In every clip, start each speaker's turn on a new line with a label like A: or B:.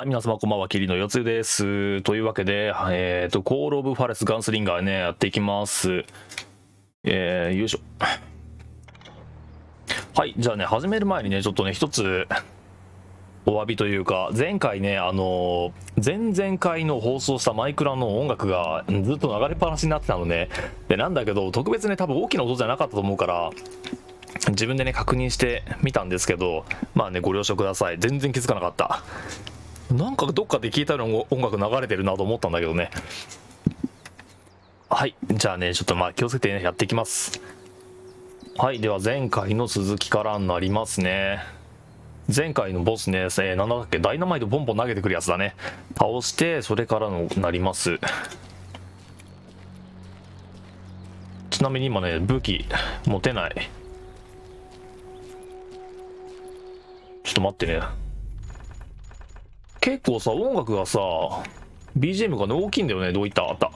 A: はい、皆様こんばんは、キリのよつゆです。というわけで、コールオブファレスガンスリンガーね、やっていきます。よいしょ。はい、じゃあね、始める前にね、ちょっとね、一つ、お詫びというか、前回ね、前々回の放送したマイクラの音楽がずっと流れっぱなしになってたのね。で、なんだけど、特別ね、多分大きな音じゃなかったと思うから、自分でね、確認してみたんですけど、まあね、ご了承ください。全然気づかなかった。なんかどっかで聞いたような音楽流れてるなと思ったんだけどね。はい、じゃあね、ちょっとまあ気をつけてね、やっていきます。はい、では前回の続きからになりますね。前回のボスね、なんだっけ、ダイナマイトボンボン投げてくるやつだね。倒して、それからのなります。ちなみに今ね、武器持てない。ちょっと待ってね。結構さ、音楽がさ、BGM がね、大きいんだよね。どういったあった。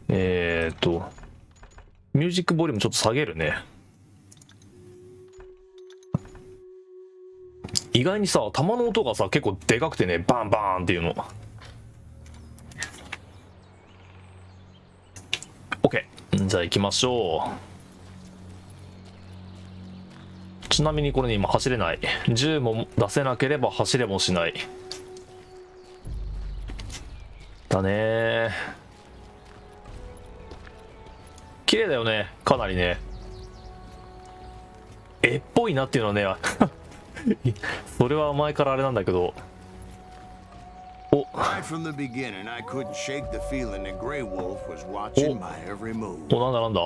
A: ミュージックボリュームちょっと下げるね。意外にさ、弾の音がさ、結構でかくてね、バンバーンっていうの。OK。じゃあ行きましょう。ちなみにこれね、今走れない。銃も出せなければ走れもしない。だね。綺麗だよね、かなりね。絵っぽいなっていうのはねそれは前からあれなんだけど。おお、なんだなんだ。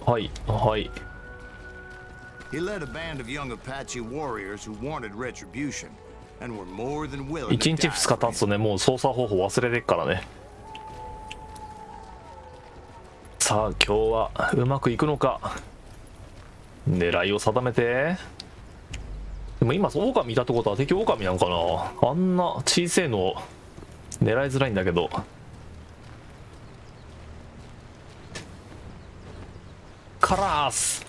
A: はいはい。1日2日経つとね、もう操作方法忘れてっからね。さあ今日はうまくいくのか。狙いを定めて。でも今狼いたってことは敵狼なんかな。あんな小せえの狙いづらいんだけど。カラース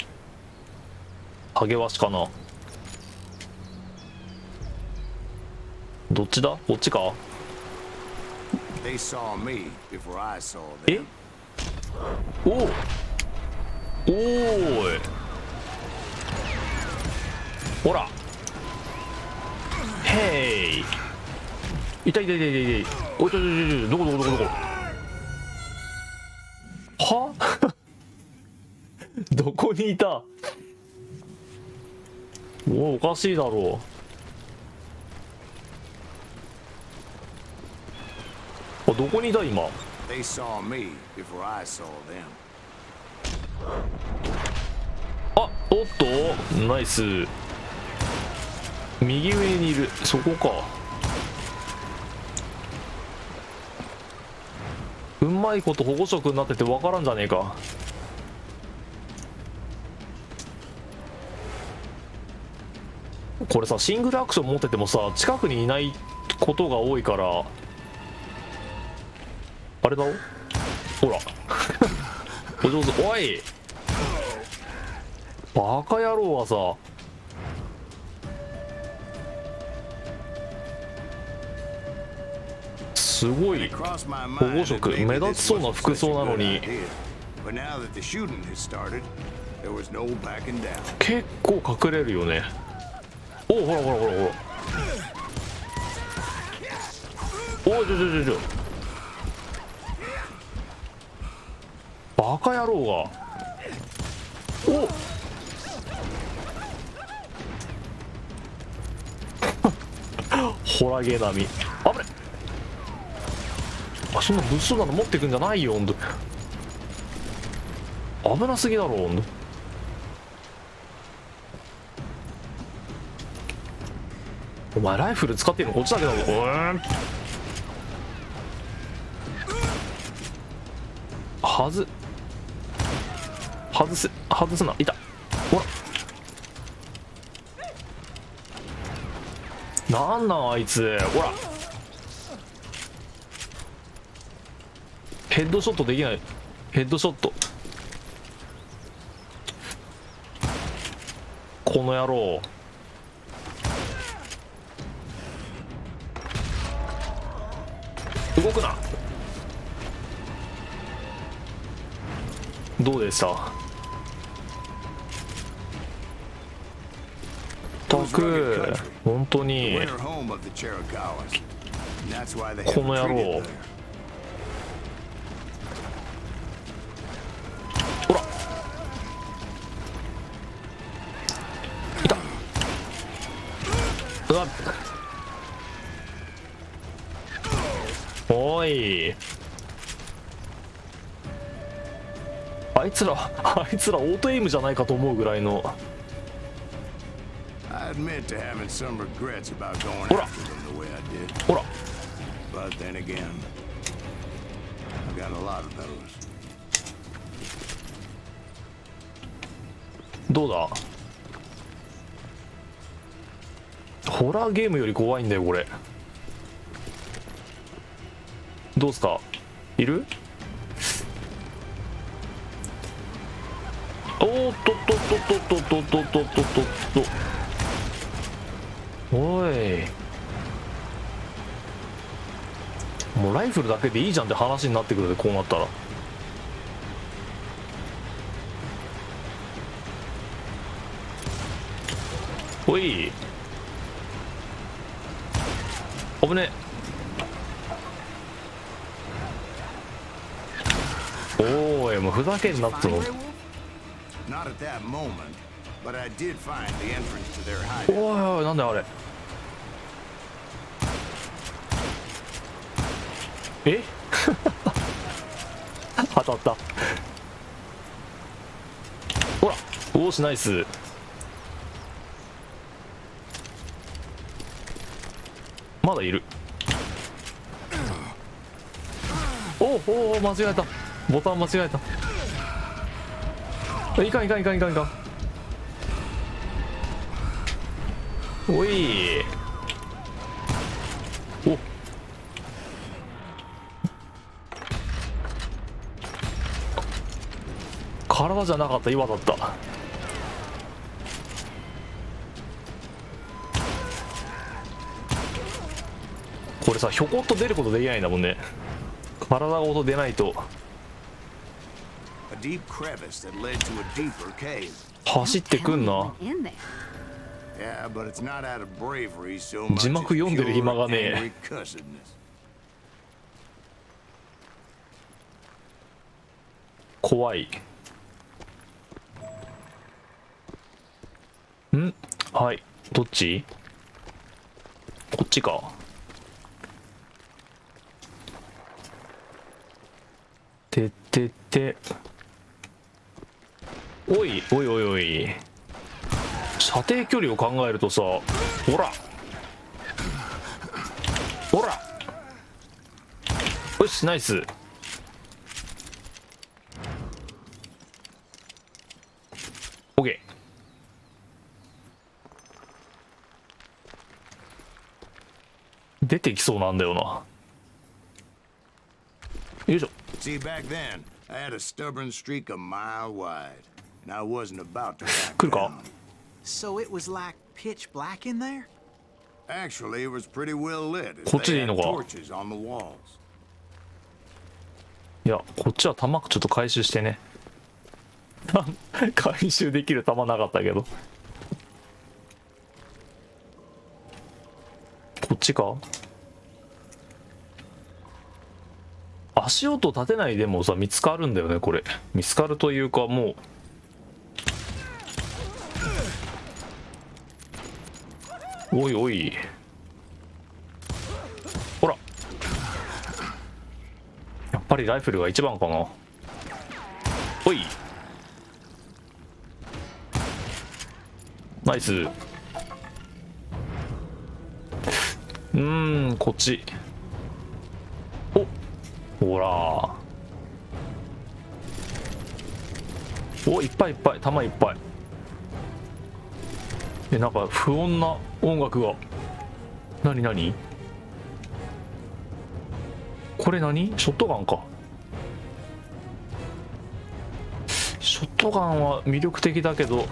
A: ハゲワシかな。どっちだ、こっちか。え、おおおーい、ほら、へい、いたいたいたいたいた。おい、ちょどこどこどこどこはどこにいた。おかしいだろう。どこにいた今。あ、おっとナイス。右上にいる、そこか。うまいこと保護色になってて分からんじゃねえか。これさ、シングルアクション持っててもさ、近くにいないことが多いから、あれだろ、ほらお上手。おい、バカ野郎はさ、すごい保護色、目立ちそうな服装なのに結構隠れるよね。おお、ほらほらほらほら。おい、ちょバカ野郎が。おホラゲー並み。危ね。あ、そんな物騒なの持ってくんじゃないよ、ほんと。危なすぎだろ、ほんと。お前ライフル使ってるのこっちだけど。外すな。いた。ほら、なんなんあいつ。ほら、ヘッドショットできない。ヘッドショット、この野郎。動くな。どうでした？たく本当にこの野郎。ほらいた。うわっ、おい、あいつらオートエイムじゃないかと思うぐらいの。
B: I admit to having some regrets about going
A: Ora.
B: after them the way I did.
A: ほら
B: But then again, I've got a lot of those.
A: どうだ。ホラーゲームより怖いんだよこれ。どうすか、いる？おーっとっとっとっとっとっとっとっとっとっと。おい、もうライフルだけでいいじゃんって話になってくるで、こうなったら。おい、危ねえ。おーい、もうふざけんなっつうの。
B: Not at that moment, but I did find the entrance to their hideout.
A: おいおい、なんだよあれ。え当たった。ほら、おーし、ナイス。まだいる。おお、間違えた、ボタン間違えた。いかんいかんいかんいかんいかん。おい、お、体じゃなかった、岩だった。これさ、ひょこっと出ることできないんだもんね。体ごと出ないと。
B: A deep crevice that led to a deeper cave.
A: 走ってくんな。
B: Yeah, but it's not out of bravery so much
A: 字幕読んでる暇がねえ。
B: as pure angry cussedness.
A: 怖い。ん、はい、どっち？こっちか。てってって、おいおいおいおい、射程距離を考えるとさ、ほらほら、よし、ナイス。オッケー。出てきそうなんだよな。よいしょ。
B: See, back then, I had a stubborn streak a mile wide, and I wasn't about to back
A: 来るか？
B: down.
C: So it was like pitch black in there?
B: Actually, it was pretty well lit, as
A: こっちでい
B: they
A: いの
B: had
A: か？
B: torches on the walls.
A: いや、こっちは弾ちょっと回収してね。回収できる弾なかったけど。こっちか？足音立てないでもさ、見つかるんだよねこれ。見つかるというか、もう、おいおい、ほら、やっぱりライフルが一番かな。おい、ナイス。こっち。お、ほら、お、いっぱいいっぱい、弾いっぱい。なんか不穏な音楽が。なになにこれ？何？ショットガンか。ショットガンは魅力的だけど、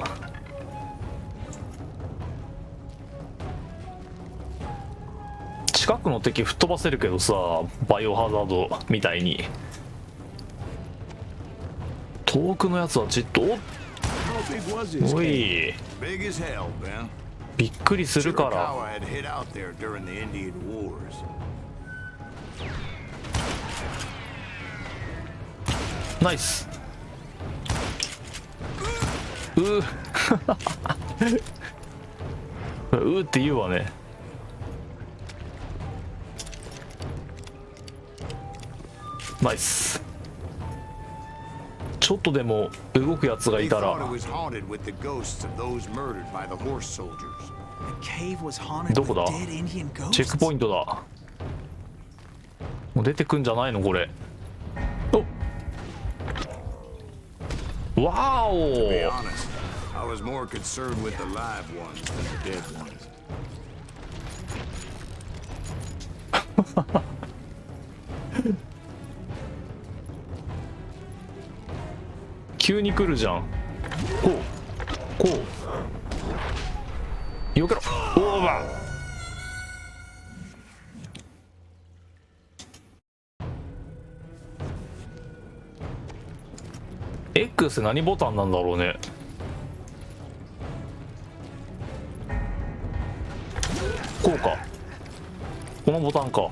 A: 近くの敵吹っ飛ばせるけどさ、バイオハザードみたいに。遠くのやつはじっと、おっ、
B: How big was this
A: お
B: cave?
A: い、
B: Big as hell, Ben.
A: びっくりするから。
B: Chiricahua had hid out there during the Indian Wars.
A: ナイス。うーうーって言うわね。ナイス。ちょっとでも動くやつが
B: They
A: いた
B: thought it
A: ら。
B: was haunted with the ghosts of those murdered by the horse soldiers.
C: The cave was haunted
A: ど
C: with
A: こだ？
C: dead Indian
A: チェック
C: ghosts.
A: ポイントだ。もう出てくんじゃないのこれ。お、わー
B: To be
A: お。
B: honest, I was more concerned with the live ones than the dead ones.
A: 急に来るじゃん。こうこうよけろ。オーバー。X って何ボタンなんだろうね。こうか、このボタンか。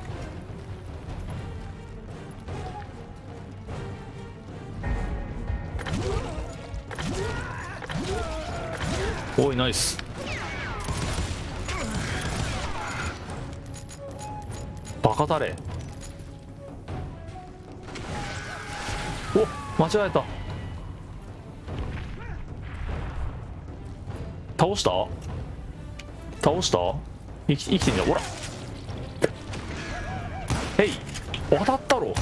A: おい、ナイス。バカだれ。お、間違えた。倒した倒した。生きてんじゃん。ほら、へい、当たったろ。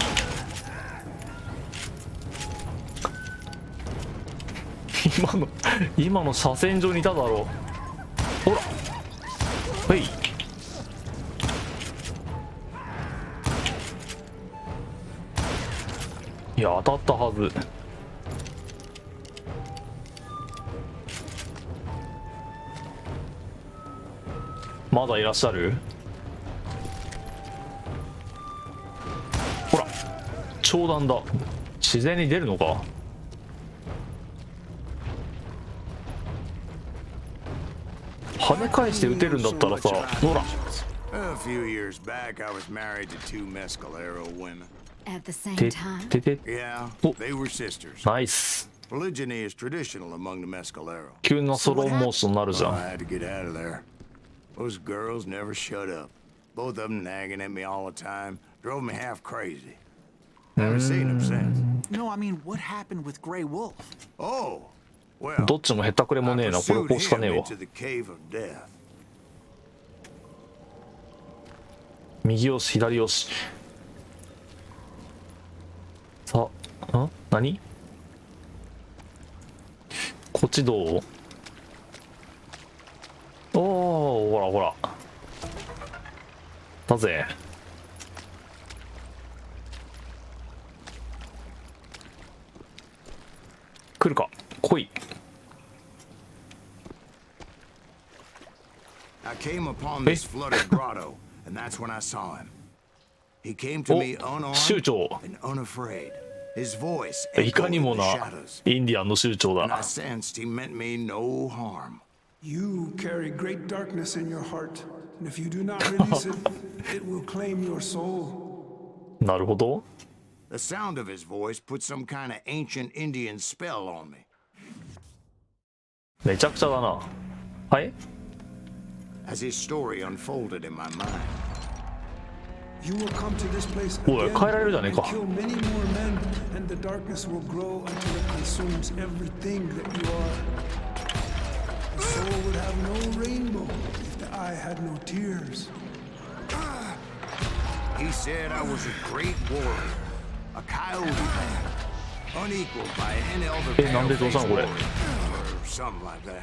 A: 今の車線上にいただろう。ほら、へい。いや、当たったはず。まだいらっしゃる？ほら、長弾だ。自然に出るのか。跳ね返して撃てるんだったらさ、ほら。
B: A few years back, I was married to two Mescalero women.
D: At the same
A: て
D: time?
A: てて。
B: Yeah,
A: Oh.
B: they were sisters.
A: ナイス。
B: Polygyny is traditional among the Mescalero.
A: 急なソロモーションになるじ
B: So
A: ゃ
B: I
A: ん。
B: had to get out of there. Those girls never shut up. Both of them nagging at me all the time. Drove me half crazy. Haven't seen them since.
C: No, I mean, what happened with Grey Wolf?
B: Oh, well,
A: どっちもへったくれも
B: I
A: ねえな。これ
B: pursued
A: こうしか
B: him
A: ねえわ。
B: into the cave of death.
A: 右押し、左押し。さあ、何？こっちどう？おお、ほらほら。だぜ。来るか、来い。
B: I came upon this flooded grotto, and that's when I saw him. He came to me
A: 州
B: unarmed
A: 長。
B: and unafraid. His voice
A: いか
B: echoed
A: に
B: in
A: も
B: the
A: な
B: shadows,
A: インディアンの州長
B: and I
A: だ。
B: sensed he meant me no harm.
E: You carry great darkness in your heart, and if you do not release it, it will claim your soul.
A: なるほど。
B: The sound of his voice put some kind of ancient Indian spell on me.
A: めちゃくちゃだな。はい。
B: As his story unfolded in my mind,
E: You will come to this place
A: おい、
E: again
A: 変えられるじゃねえ
E: and
A: か。
E: kill many more men, and the darkness will grow until it consumes everything that you are. The soul would have no rainbow if the eye had no tears.
B: he said I was a great warrior, a coyote man, unequaled by any other
A: なんでどうしたのこれ。
B: or something like that.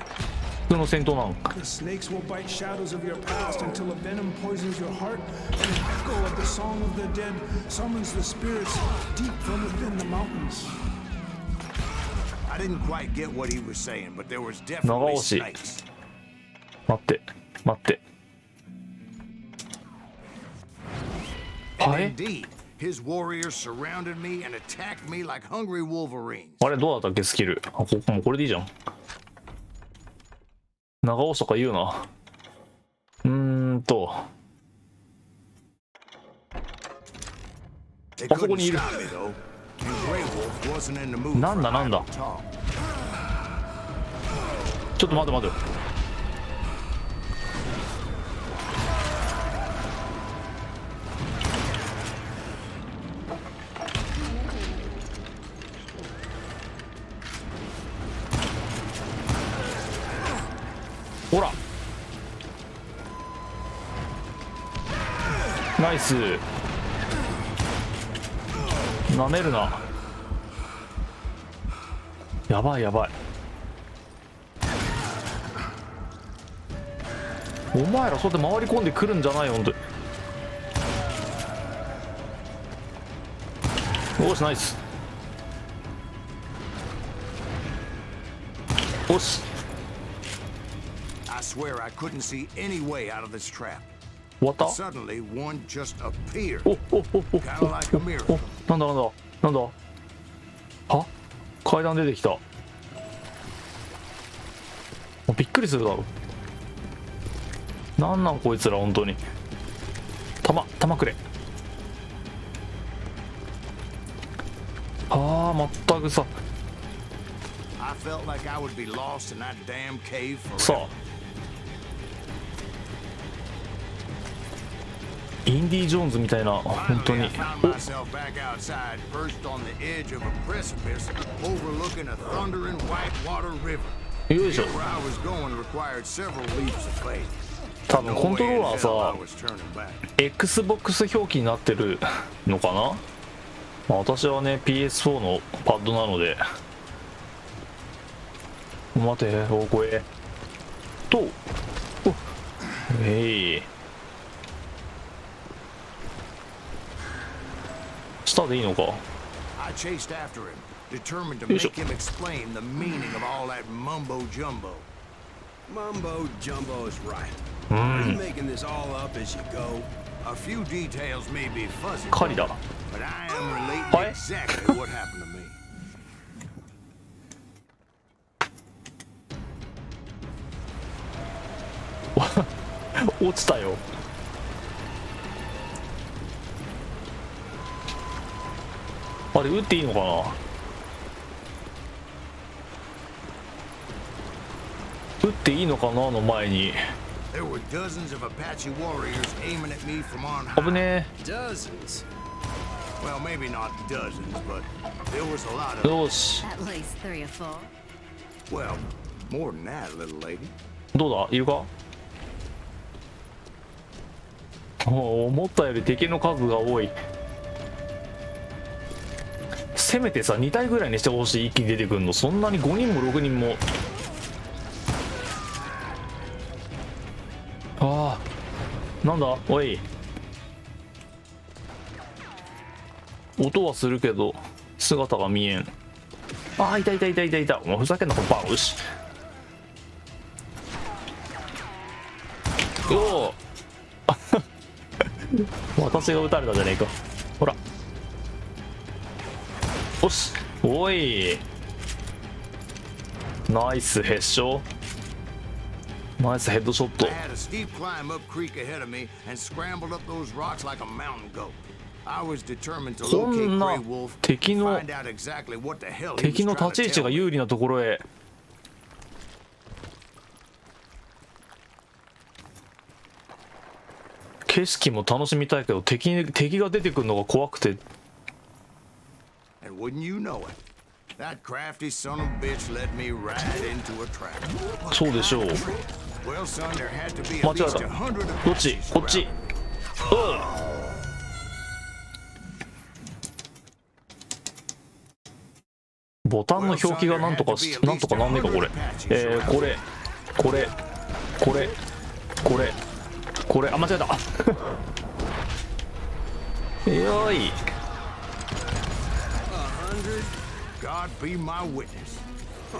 A: 普通の戦闘なんか。
E: The snakes will bite shadows of your past until a venom poisons your heart, and an echo of the song of the dead summons the spirits deep from within the mountains.
B: I didn't quite get what he was saying, but there was
A: 長
B: definitely
A: 押し。
B: snakes.
A: 待って待って。はい。
B: indeed, his warriors surrounded me and attacked me like hungry wolverines.
A: あれどうだったっけスキル。あ、こもうこれでいいじゃん。長押しとか言うな。
B: They
A: あそこ
B: couldn't
A: にいる。
B: stop me though, and Grey Wolf wasn't in the mood
A: なん
B: for
A: だなんだ。
B: idle talk.
A: ちょっと待て待て。ほら。ナイス。なめるな。やばいやばい。お前らそうやって回り込んでくるんじゃないよほんとに。おしナイス。おし
B: I swear I couldn't see any way out of this trap.
A: 終わった。
B: Suddenly, one just appeared.
A: おおおお
B: Kinda like a
A: お
B: miracle.
A: おなんだなんだなんだ。は階段出てきた。びっくりするだろ。なんなんこいつら本当に。弾くれ。ああまったくさ。
B: I felt like I would be lost in that damn cave
A: さ
B: forever.
A: あインディ・ジョーンズみたいな本当
B: Finally,
A: に。
B: I found myself back outside, perched on the edge of a precipice, overlooking a thundering whitewater river.
A: およいしょ。
B: Where I was going required several leaps of faith.
A: 多分コントローラー
B: hell I
A: さ
B: was turning back.
A: XBOX 表記になってるのかな。まあ私はね PS4 のパッドなので。待て大声と下でいいのか。
B: I chased after him, determined to make him explain the meaning of all that mumbo jumbo.
D: Mumbo jumbo is right. Are you making this all up as you go?
B: A few details may be fuzzy,
A: 狩りだ。
B: but I am relating
A: What?
B: exactly what happened to me.
A: 落ちたよ。あれ撃っていいのかな。撃っていいのかなの前に。
B: There were dozens of Apache warriors aiming at me from on
A: 危
B: high.
A: ね
D: Dozens.
B: Well, maybe not dozens, but there was a lot
A: え。
B: of.
A: よし
F: At least 3 or 4.
B: Well, more than that, little lady.
A: どうだいるか。思ったより敵の数が多い。せめてさ2体ぐらいにしてほしい。一気に出てくるの。そんなに5人も6人も。ああなんだおい。音はするけど姿が見えん。ああいたいたいたいたいた。お前ふざけんなこれバン。よしおお私が撃たれたじゃねえか。ほらよしおいナイスヘッショナイスヘッドショット。
B: I had a steep climb up creek ahead of me and scrambled up those rocks like a mountain goat. I was determined to
A: こ
B: locate
A: んな
B: Grey Wolf
A: 敵
B: and
A: の
B: find out exactly what the hell he
A: 敵
B: was
A: の
B: trying
A: 立ち
B: to
A: 位置
B: tell
A: が
B: me.
A: 有利なところへ。景色も楽しみたいけど敵が出てくるのが怖くて。
B: And wouldn't you know it, that crafty son of a bitch led me right into a trap.
A: そうでしょう。
B: Well, son, there had to be
A: 間
B: at
A: 違え
B: least
A: た。
B: 100
A: どっち
B: Apaches
A: こっち。
B: around.
A: ボタンの表記がなんとかなんねえかこれ。これあ間違えた。よい
B: God be my witness.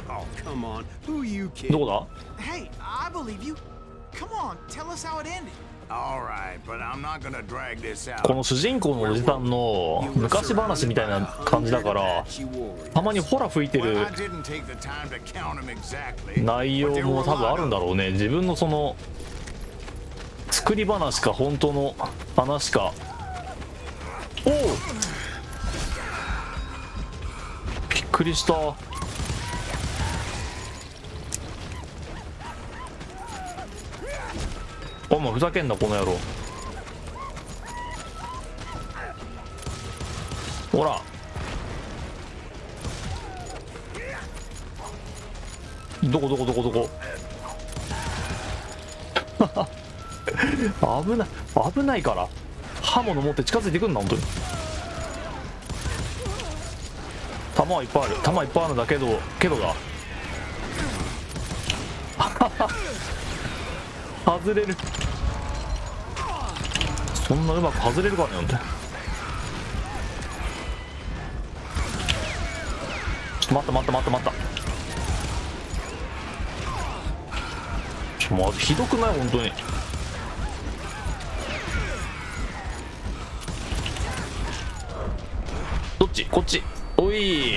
D: Oh, come on. Who you kidding?
A: どこだ。
C: Hey, I believe you. Come on, tell us how it ended.
B: Alright, but I'm not gonna drag this out.
A: この主人公のおじさんの昔話みたいな感じだからたまにホラ吹いて
B: Well,
A: る
B: I didn't take the time to count them exactly.
A: 内容も多分あるんだろうね。自分のその作り話か本当の話か。おお、びっくりした。お前ふざけんなこの野郎。ほらどこどこどこどこ危ない危ないから刃物持って近づいてくんな本当に。弾はいっぱいある、弾いっぱいあるんだけどだ外れる。そんなうまく外れるかねなんて。ちょっと待った。もうひどくない本当に。どっちこっち。おい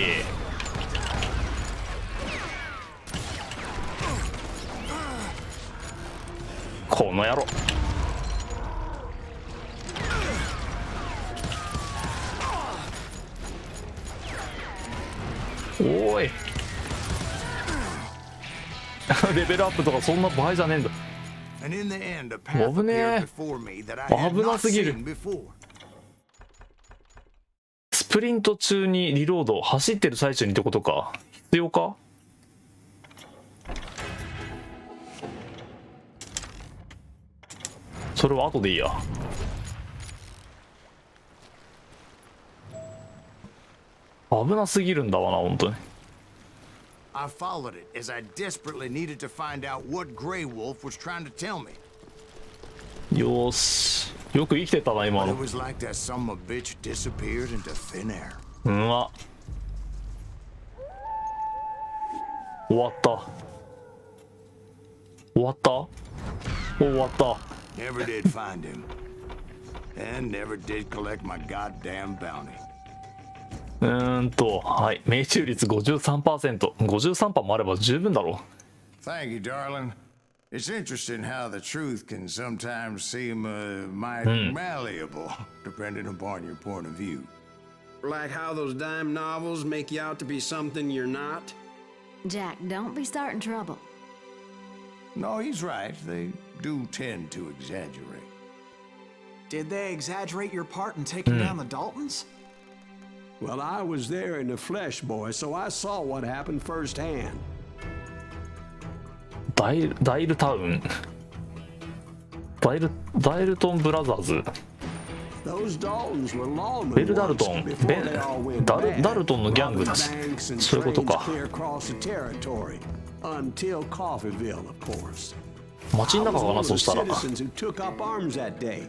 A: この野郎。おいレベルアップとかそんな場合じゃねえんだ。
B: And in the end, a path
A: 危ね
B: appeared
A: え
B: before me that I had
A: 危な
B: not
A: すぎる。
B: seen before.
A: スプリント中にリロード、走ってる最中にってことか。必要か。それは後でいいや。危なすぎるんだわな本当に。
B: I followed it as I desperately needed to find out what Grey Wolf was trying to tell me.
A: よーし、よく生きてたな今
B: But
A: の。
B: it was like that son of a bitch disappeared into thin air.
A: うんわ。終わった。終わった。終わった。
B: Never did find him. And never did collect my goddamn bounty.
A: はい、命中率 53%。53% もあれば十分だろ
B: Thank you, darling. It's interesting how the truth can sometimes seem might malleable, depending upon your point of view.
D: Like how those dime novels make you out to be something you're not?
F: Jack, don't be starting trouble.
B: No, he's right. They do tend to exaggerate.
C: Did they exaggerate your part in taking down the Daltons?
D: Well, I was there in the flesh, boy, so I saw what happened firsthand.
A: ダイルタウン。ダイルトンブラザーズ。
D: Those Daltons were lawmen
A: ベルダルトン。
D: before they all went
A: ダルトンのギャングたち。
D: banks and
A: そういうこと
D: trains
A: か。
D: clear across the territory until Coffeeville, of course.
A: 街の
D: I
A: 中
D: was
A: か
D: one
A: な
D: of
A: そ
D: the
A: したら。
D: citizens who took up arms that day.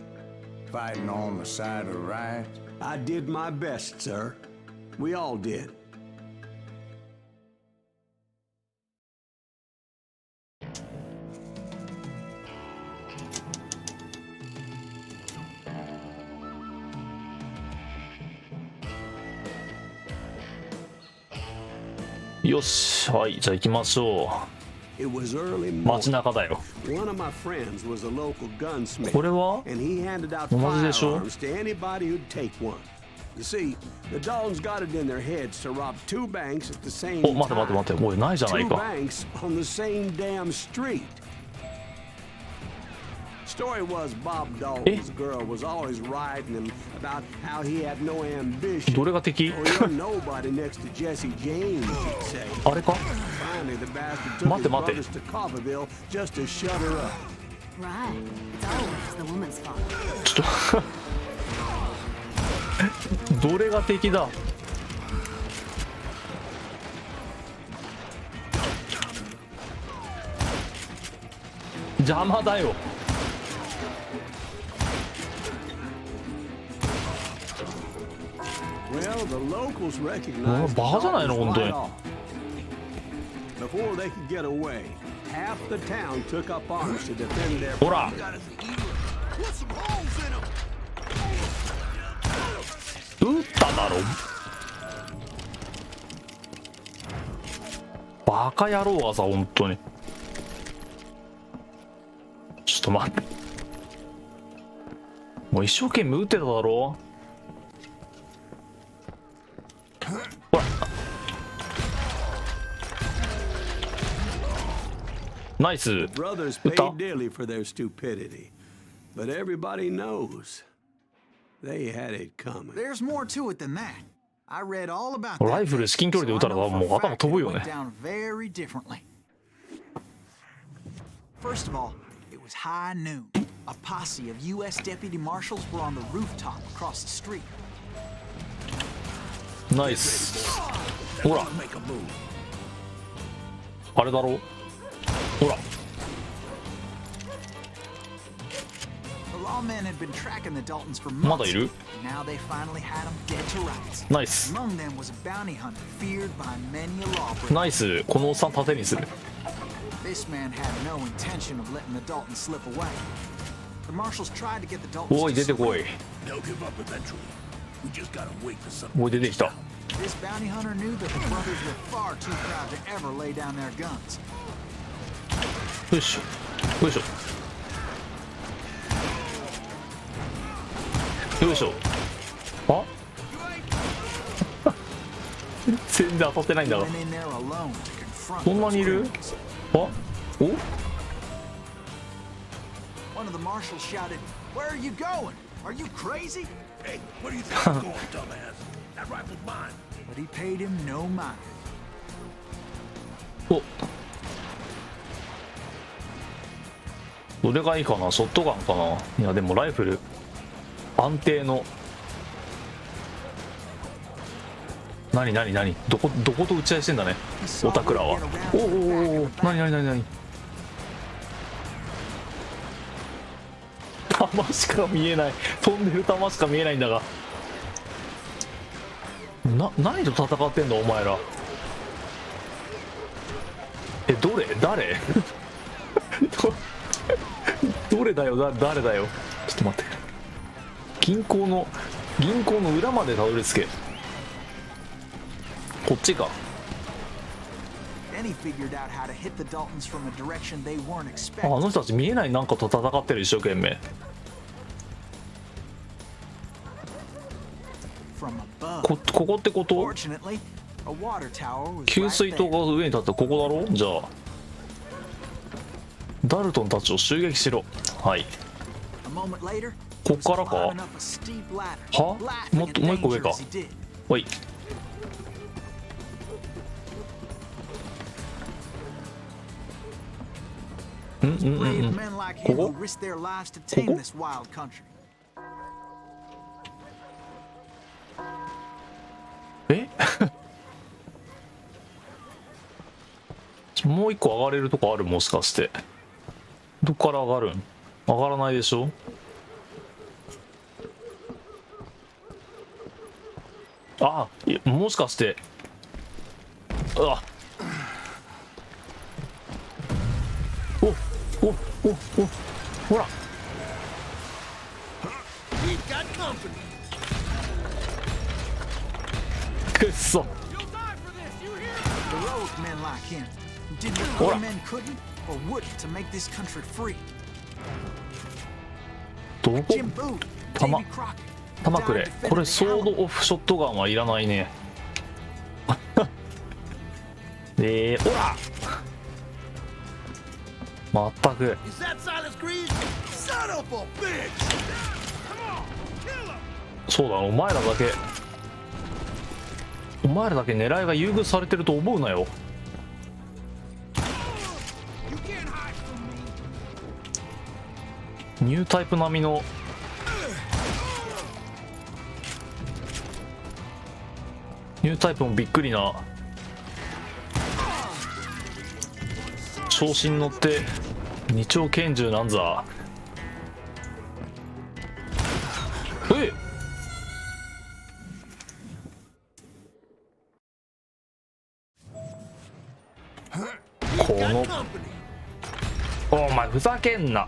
B: Fighting on the side of right.
D: I did my best, sir. We all did. よし、はい、じゃあ行きましょ It was early
A: う。
D: morning.
A: 街中だよ。
D: One of my friends was a local gunsmith,
A: これは
D: and he handed out
A: 同じでしょ
D: firearms to anybody who'd take one. You see, the Daltons got it in their heads to rob two banks at the same
A: お、待て待て
D: time.
A: 待て。おい、ないじゃない
D: Two
A: か。
D: banks on the same damn street. Story was Bob Dalton's girl was always riding him about how he had no ambition.
A: どれが敵
D: Oh, you're nobody next to Jesse James, you'd say.
A: あれか
D: Finally, the bastard took his
A: 待て待て。
D: brothers to Coffeeville just to shut her up.
F: Right. It's always the woman's fault.
A: ちょっとどれが敵だ。邪魔だよ。
D: Well, the locals recognized the
A: バカじゃないの
D: Daltons
A: 本当に。
D: right off. Before they could get away, half the town took up arms to defend their
A: ほら。ろ。バカ野郎がさ、本当に。ちょっと待って。もう一生懸命撃ってただろ。ほら。ナイス。
D: Brothers
A: 撃った。
D: paid dearly for their stupidity, but everybody knows they had it coming.
C: There's more to it than that. I read all about
A: ラ
C: that.
A: イフル至近距離で撃たれたらもう頭飛ぶよ
C: It
A: ね。
C: went down very differently. First of all, it was high noon. A posse of U.S. deputy marshals were on the rooftop across the street.
A: ナイス。ほら。あれだろ。ほら。
C: The lawmen had been tracking the Daltons for
A: まだ
C: months.
A: いる。
C: Now they finally had them dead to rights.
A: ナイス。
C: Among them was a bounty hunter feared by many a lawbreaker.
A: ナイス。このおっさん盾にする。
C: This man had no intention of letting the Daltons slip away. The marshals tried to get the Daltons
A: おい
C: to
A: 出てこい。
B: They'll give up eventually. We just gotta wait for something.
A: おい出てきた。
C: This bounty hunter knew that the brothers were far too proud to ever lay down their guns.
A: よいしょ。よいしょ。よいしょ。あ全然当たってないんだが。
C: Went in there alone to confront
A: そんなにい
C: those
A: る。
C: criminals.
A: あお
C: One of the marshals shouted, "Where are you going? Are you crazy?"
B: Hey, where do you think you're going, dumbass? That rifle's mine.
C: But he paid him no mind.
A: おどれがいいかな。ショットガンかな。いやでもライフル安定の。何どこと打ち合いしてんだね
C: He saw
A: オタクら
C: Wood
A: は。
C: get around
A: お
C: to
A: お
C: the back
A: お
C: of
A: お
C: the back.
A: 何弾しか見えない。飛んでる弾しか見えないんだが。何と戦ってんだお前ら。どれ誰どれだよ誰だよ。ちょっと待って。銀行の裏までたどり着け。こっちか。
C: Then he figured out how to hit the Daltons from a direction they weren't
A: あ
C: expecting.
A: の人たち見えないなんかと戦ってる一生懸命。
C: From above.
A: ここってこと？
C: Fortunately, a water tower was
A: 給
C: right
A: 水塔
C: there.
A: が上に立ってここだろ。じゃあダルトンたちを襲撃しろ。はい
C: A moment later,
A: こっからか。
C: climbing up a steep ladder,
A: は
C: laughing
A: も
C: at the
A: う一個上
C: danger
A: か。
C: as he did.
A: おい。
C: Brave men like him who
A: ここ
C: risked their lives to tame
A: ここ
C: this wild country.
A: えもう一個上がれるとこある。もしかしてどっから上がるん。上がらないでしょ。あもしかしてあおほら
B: We've got company.
A: くっそ。
C: Heroic men like him who did what
A: Ora.
C: other men couldn't or wouldn't to make this country free.
A: どこ
C: Jim Boone,
A: Tama-
C: Davy Crockett.
A: 弾くれ。
C: died
A: これ
C: defending
A: ソ
C: the
A: ード
C: Alamo.
A: オフショットガンはいらないねおらまったく
B: Is that Silas Green? Son of a bitch! Come on, kill him!
A: そうだお前らだけ狙いが優遇されてると思うなよ。
B: You can't hide from me.
A: ニュータイプ並みのニュータイプもびっくりな調子に乗って二丁拳銃なんざ。この
B: Company.
A: お前ふざけんな。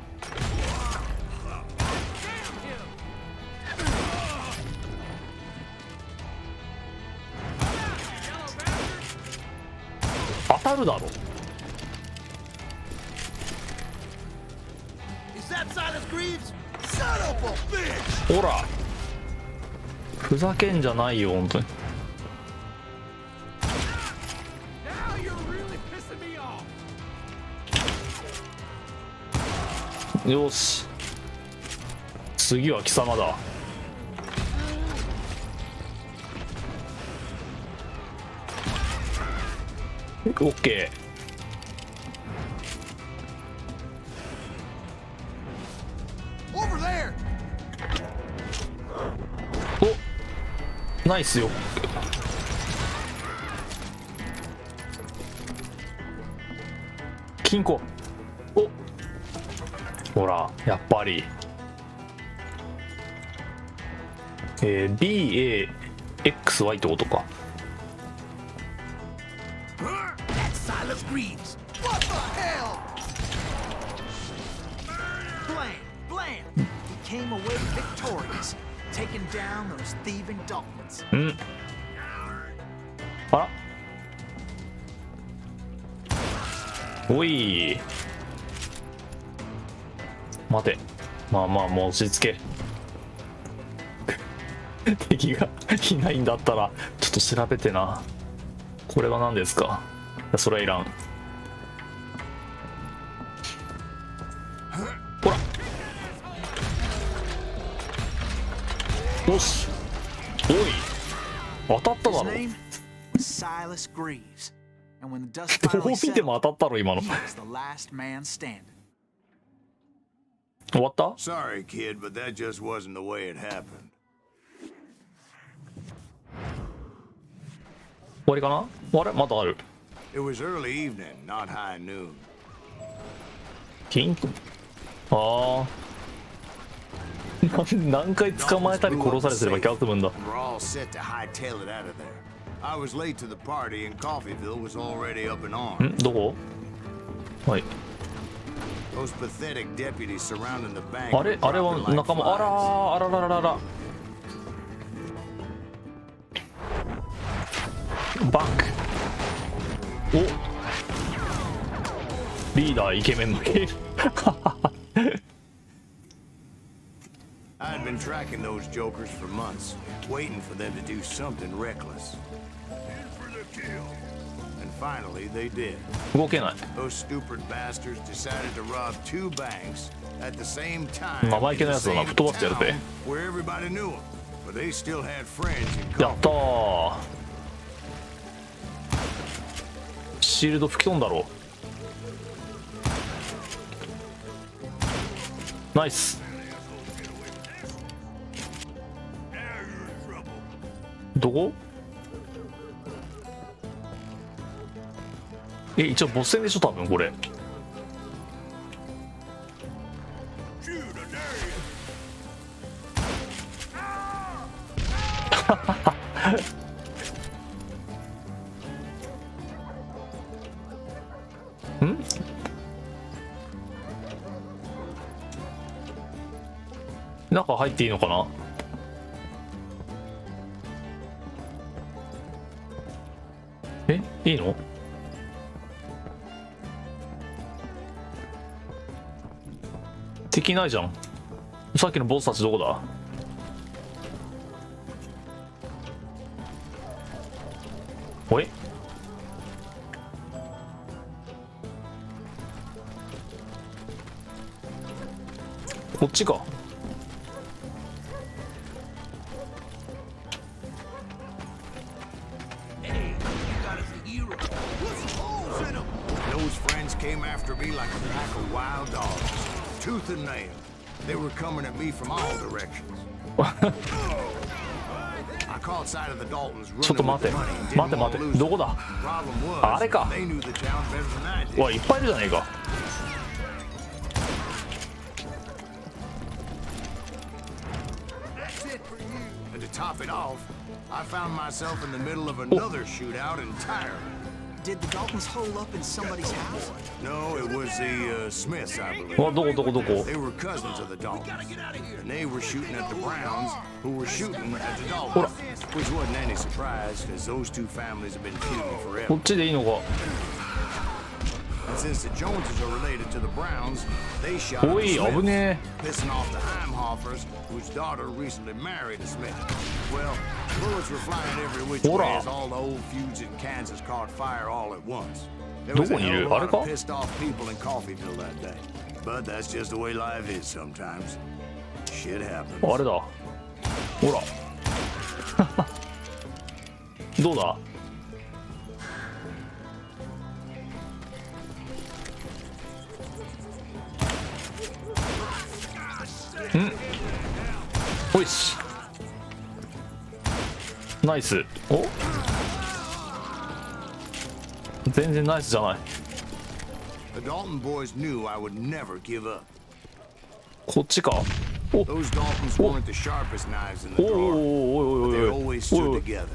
A: たるだろ。
B: Is that Silas Greaves? Son of a bitch!
A: ほらふざけんじゃないよ本当に。
D: Now you're really pissing me off.
A: よし次は貴様だ。オッケー。
B: Over there!
A: おナイスよ。金庫。おほらやっぱりBAXY ってことか。
B: That's Silas Greaves! What the hell?
C: Blam! Blam! He came away victorious, taking down those thieving Daltons.
A: んあらおい待て。まあまあもう落ち着け。敵がいないんだったらちょっと調べてな。これは何ですか。いやそれはいらん。ほらよしおい当たっただ
C: His
A: ろ。
C: name was Silas Greaves, and when the dust
A: どう
C: finally
A: 見て
C: settled,
A: も当たったろ今の。
C: he was the last man standing.
A: 終わった。
B: Sorry, kid, but that just wasn't the way it happened.
A: 終わりかな。あれまだある。
B: It was early evening, not high noon.
A: 金庫。ああ何回捕まえたり殺されてれば気が済むんだ。
B: We're all set to hightail it out of there. I was late to the party and Coffeeville was already up in arms.
A: んどこ。はい
B: Those pathetic deputies surrounding the bank.
A: あれあれは仲間。あらーあらららららバック。おリーダーイケメンのゲー
B: I'd been tracking those jokers for months, waiting for them to do something reckless. And finally, they did.
A: 動けない。
B: Those stupid bastards decided to rob two banks at the same time.
A: 生意気なやつだな。
B: in
A: 吹っ
B: the
A: 飛ばしてやる
B: same
A: ぜ。
B: town where everybody knew them, but they still had friends in
A: や
B: common.
A: ったー。シールド吹き飛んだろう。ナイス。どこ。一応ボス戦でしょ多分これ。ん中入っていいのかな。いいの。敵いないじゃん。さっきのボスたちどこだ。おいこっちか。
B: Those friends came after me like a pack of wild dogs, tooth and nail. They were coming at me from all directions. I caught sight of the Daltons
A: ちょっと
B: running
A: 待
B: with
A: て
B: the money and
A: 待
B: didn't
A: て
B: want
A: 待
B: to
A: て
B: lose
A: ど
B: it.
A: こだ。
B: Problem
A: あれ
B: was,
A: か。
B: they knew the town better than I did.
A: わいっぱいいるじゃねえか。
B: And to top it off, I found myself in the middle of another shootout entirely.
C: Did the Daltons hole up in somebody's house?
B: No, it was the Smiths, I believe.
A: わどこどこどこ。
B: They were cousins of the Daltons, and they were shooting at the Browns, who were shooting at the
A: Hold
B: Daltons, which wasn't any surprise, because those two families have been feuding
A: こ
B: forever.
A: っちでいいのか。
B: Since the Joneses are related to the Browns, they shot
A: お
B: at
A: い
B: the
A: 危
B: Smiths,
A: ね
B: pissing off the Heimhoffers, whose daughter recently married a Smith. Well, bullets were flying every which way
A: Ora.
B: as all the old feuds in Kansas caught fire all at once. There
A: ど
B: was a
A: こにい
B: hell
A: る
B: of a
A: あれ
B: lot
A: か
B: of pissed off people in Coffeeville that day. But that's just the way life is sometimes. Shit happens.
A: あれだほらどうだんおいしナイスお全然ナイスじゃない
B: The Dalton boys knew I would never give up.
A: こっちかお
B: Those Daltons weren't the sharpest knives in the
A: おい
B: drawer,
A: お
B: but
A: い
B: they
A: おいおいおい
B: always stood
A: おい
B: together.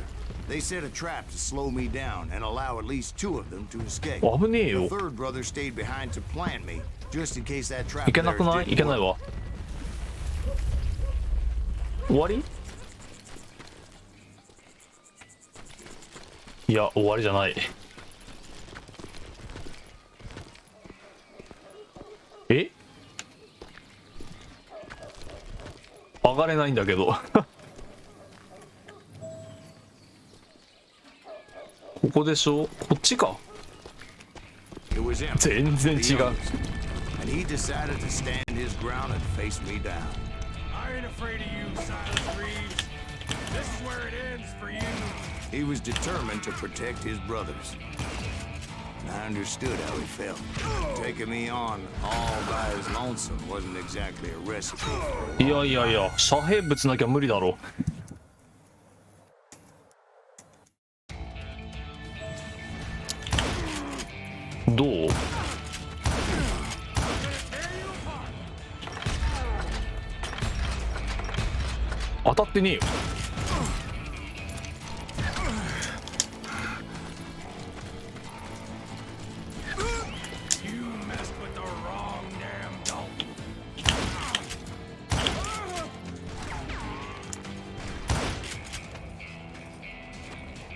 B: They set a trap to slow me down and allow at least two of them to escape.
A: 危ねえ
B: The
A: よ
B: third brother stayed behind to plant me, just in case that trap
A: いけ
B: of
A: なく
B: theirs
A: ない
B: didn't
A: いけない
B: work.
A: わ終わりいや終わりじゃないえ上がれないんだけどここでしょこっちか
B: It was him,
A: 全然
B: the
A: 違う
B: youngest, and he decided to stand his ground and face me down.
G: I ain't afraid of you, Silas Reeves. This is where it ends for you.
B: He was determined to protect his brothers. And I understood how he felt. Taking me on all by his lonesome wasn't exactly a recipe for
A: いやいやいや遮蔽物なきゃ無理だろどう当たってねえよ
G: You messed with the wrong damn Dalton.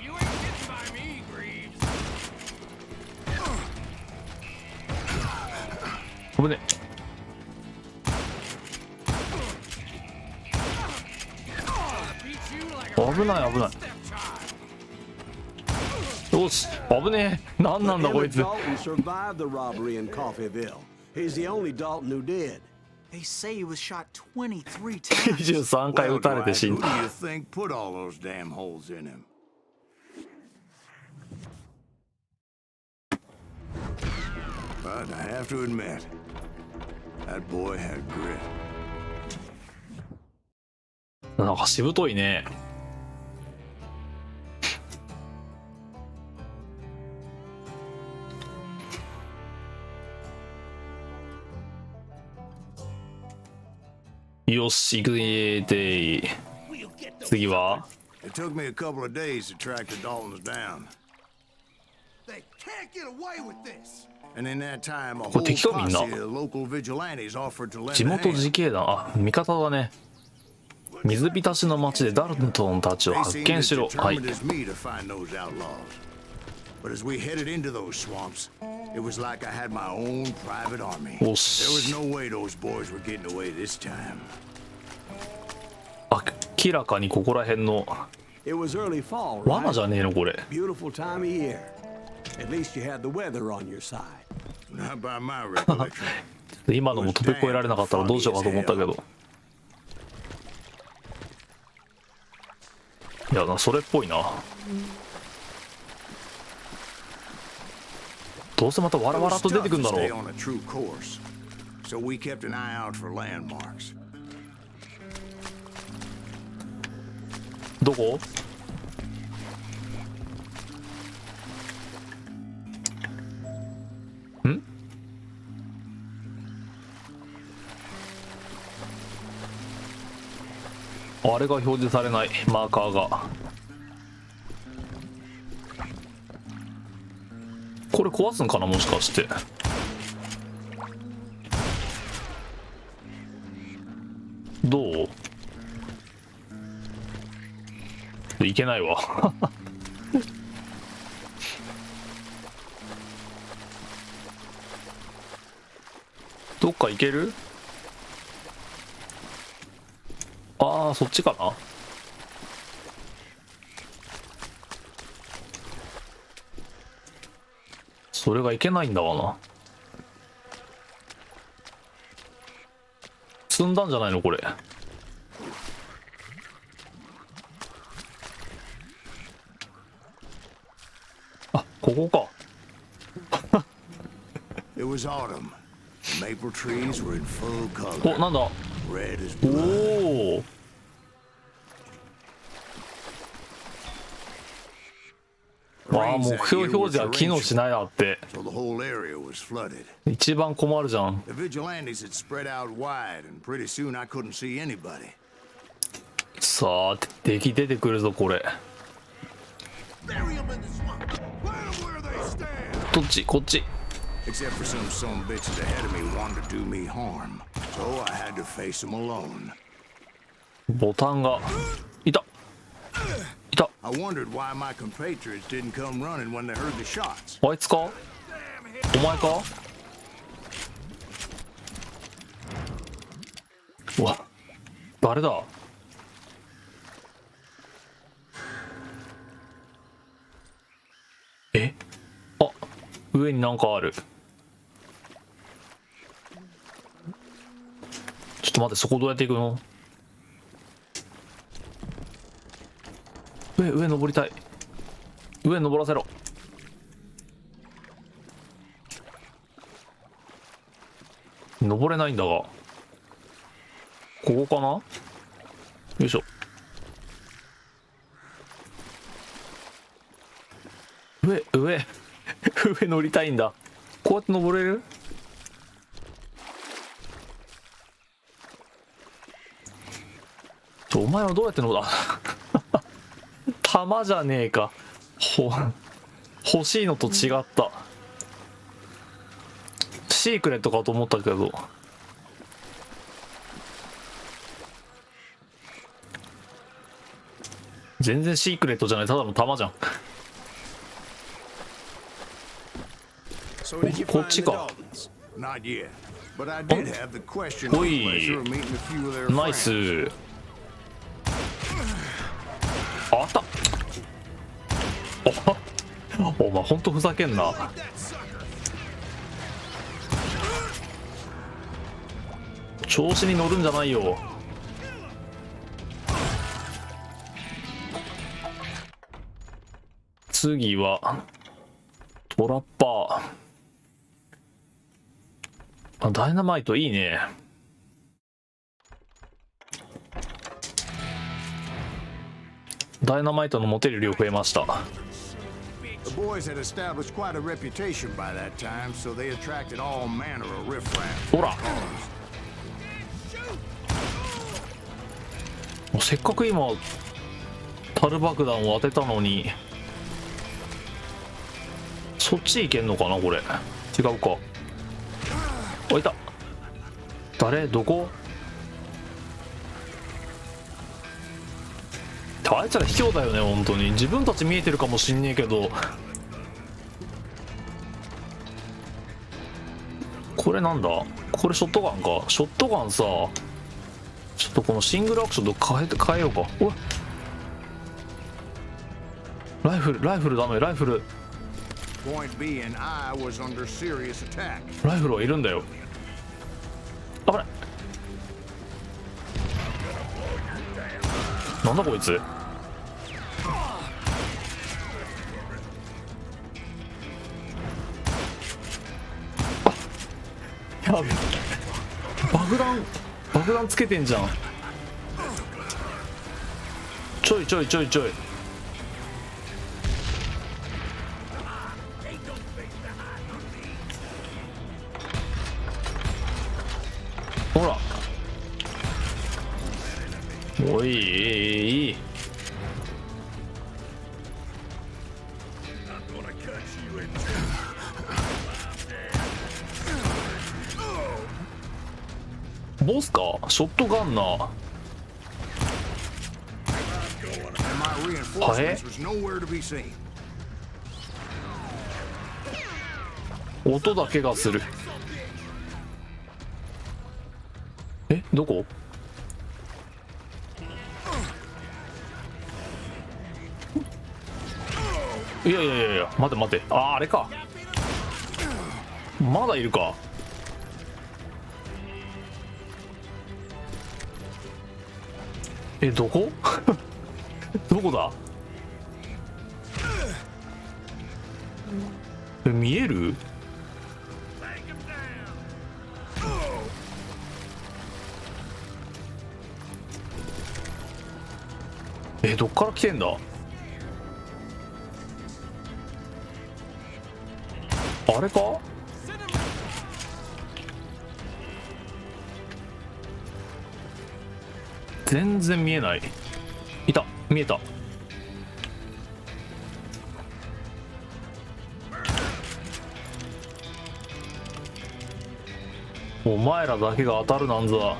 G: You ain't getting by me, Greaves.
A: 危ね
G: Beat you like
A: え危ない危ない
G: stepchild.
A: よし危ねえ何なんだ
D: But
A: こ
D: Emmett
A: いつ
D: Dalton survived the robbery in Coffeeville. He's the only Dalton who did.
C: They say he was shot 23 times.
A: 23回
B: Well,
A: 撃たれて
B: Dwight,
A: 死ん
B: who
A: だ
B: do you think put all those damn holes in him? But I have to admit, that boy had grit.
A: なんかしぶといねよし行くで次は
B: It took me a couple of days to track the Daltons down.
G: They can't get away with this.
B: And in that time, a
A: これ
B: whole
A: 敵かみんな
B: posse of local vigilantes offered to lend
A: 地
B: a
A: 元
B: hand.
A: 自警団あ味方だね水浸しの町でダルトンたちを
B: They
A: 発
B: seemed
A: 見
B: as
A: しろはい
B: determined as me to find those outlaws. But as we headed into those swamps, it was like I had my own private army.
A: お
B: There was
A: し
B: no way those boys were getting away this time.
A: 明らかにここら辺の
D: It was early fall,
A: 罠じ
D: right?
A: ゃねえのこれ
D: Beautiful time of year. At least you had the weather on your side.
B: Not by my recollection.
A: 今のも飛び越えられなかったらどうしようかと思ったけどいやそれっぽいなどうせまたわらわらと出てくんだろ
B: Stay
A: う
B: on a true course. So we kept an eye out for landmarks.
A: どこんあれが表示されないマーカーがこれ壊すんかなもしかしてどういけないわか行ける？ああ、そっちかな。それがいけないんだわな。積んだんじゃないのこれ。あ、ここか。
B: It was autumn. Maple trees were in full color.
A: お、なんだ。
B: Red as
A: お
B: blood.
A: お。わあ、目標表示は機能しないなって。
B: So the whole area was flooded.
A: 一番困るじゃん。
B: The vigilantes had spread out wide, and pretty soon I couldn't see anybody.
A: さあ、敵出てくるぞこれ。
B: Bury 'em in the swamp. Plant 'em where they stand.
A: どっち？こっち。
B: Except for some bitches ahead of me wanted to do me harm, so I had to face them alone.
A: ボタンがいた。いた。
B: I wondered why my compatriots didn't come running when they heard the shots.
A: あいつか？お前か？うわ、誰だ？え？あ、上になんかある。ちょっと待って、そこどうやって行くの？上登りたい。上登らせろ。登れないんだが。ここかな？よいしょ。上乗りたいんだ。こうやって登れる？お前はどうやって登る？弾じゃねえか。欲しいのと違った。シークレットかと思ったけど。全然シークレットじゃない、ただの弾じゃん。こっちか。
B: Not yet, but I did have the question of
A: おい、
B: pleasure of meeting a few of their
A: ナイ
B: friends.
A: ス。あった。お前ほんとふざけんな。調子に乗るんじゃないよ。次はトラッパー。あ、ダイナマイトいいね。ダイナマイトの持てる量増えました。
B: The boys had established quite a reputation by that time, so they attracted all manner of riffraff.
A: ほら、せっかく今樽爆弾を当てたのに、そっち行けんのかなこれ。違うか。あ、いた。誰？どこ？あいつら卑怯だよね本当に。自分たち見えてるかもしんねえけど。これなんだ？これショットガンか。ショットガンさ、ちょっとこのシングルアクションと変えようか。おい、ライフルダメ。ライフル
B: Point B and I was under serious attack.
A: ライフルはいるんだよ。危ない。なんだこいつ。あ、やべ。爆弾つけてんじゃん。ちょい。ほら。おい。ボスか？ショットガンナー。
B: And my reinforcements was nowhere to be seen.
A: 音だけがする。え、どこ？いやいやいやいや、待て待て。ああ、あれか。まだいるか。え、どこ？どこだ？え、見える？え、どっから来てんだ？あれか？全然見えない。いた、見えた。お前らだけが当たるなんざ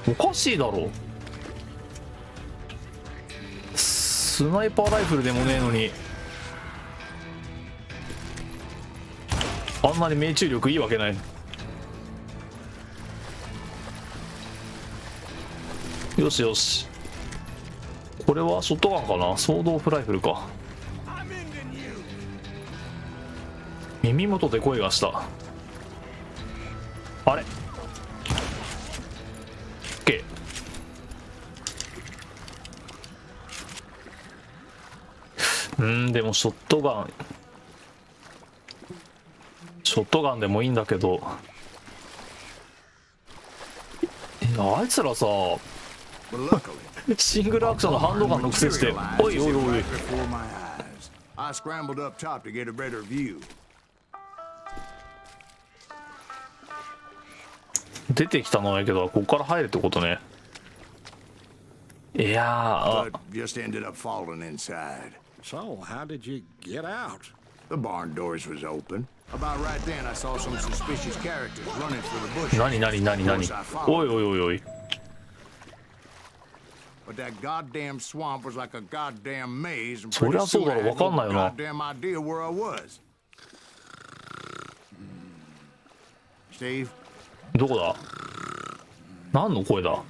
A: おかしいだろ。スナイパーライフルでもねえのにあんなに命中力いいわけない。よしよし、これはショットガンかな。ソードオフライフルか。耳元で声がした。あれ OK。 でもショットガンでもいいんだけど、あいつらさシングルアクションのハンドガンの癖して、おいおいおい。出てきたのやけど、ここから入るってことね。いやー、
H: So, how did you get out?
B: The barn doors was open. About right then, I saw some suspicious characters running for the bushes.
A: 何おいおいおいおい。
B: But that goddamn swamp was like a goddamn maze, and
A: そり
B: pretty
A: ゃそう
B: soon
A: だ
B: I
A: ろ、
B: had
A: わかんない
B: no
A: よな。
B: goddamn idea where I was. Steve?
A: どこだ？何の声だ？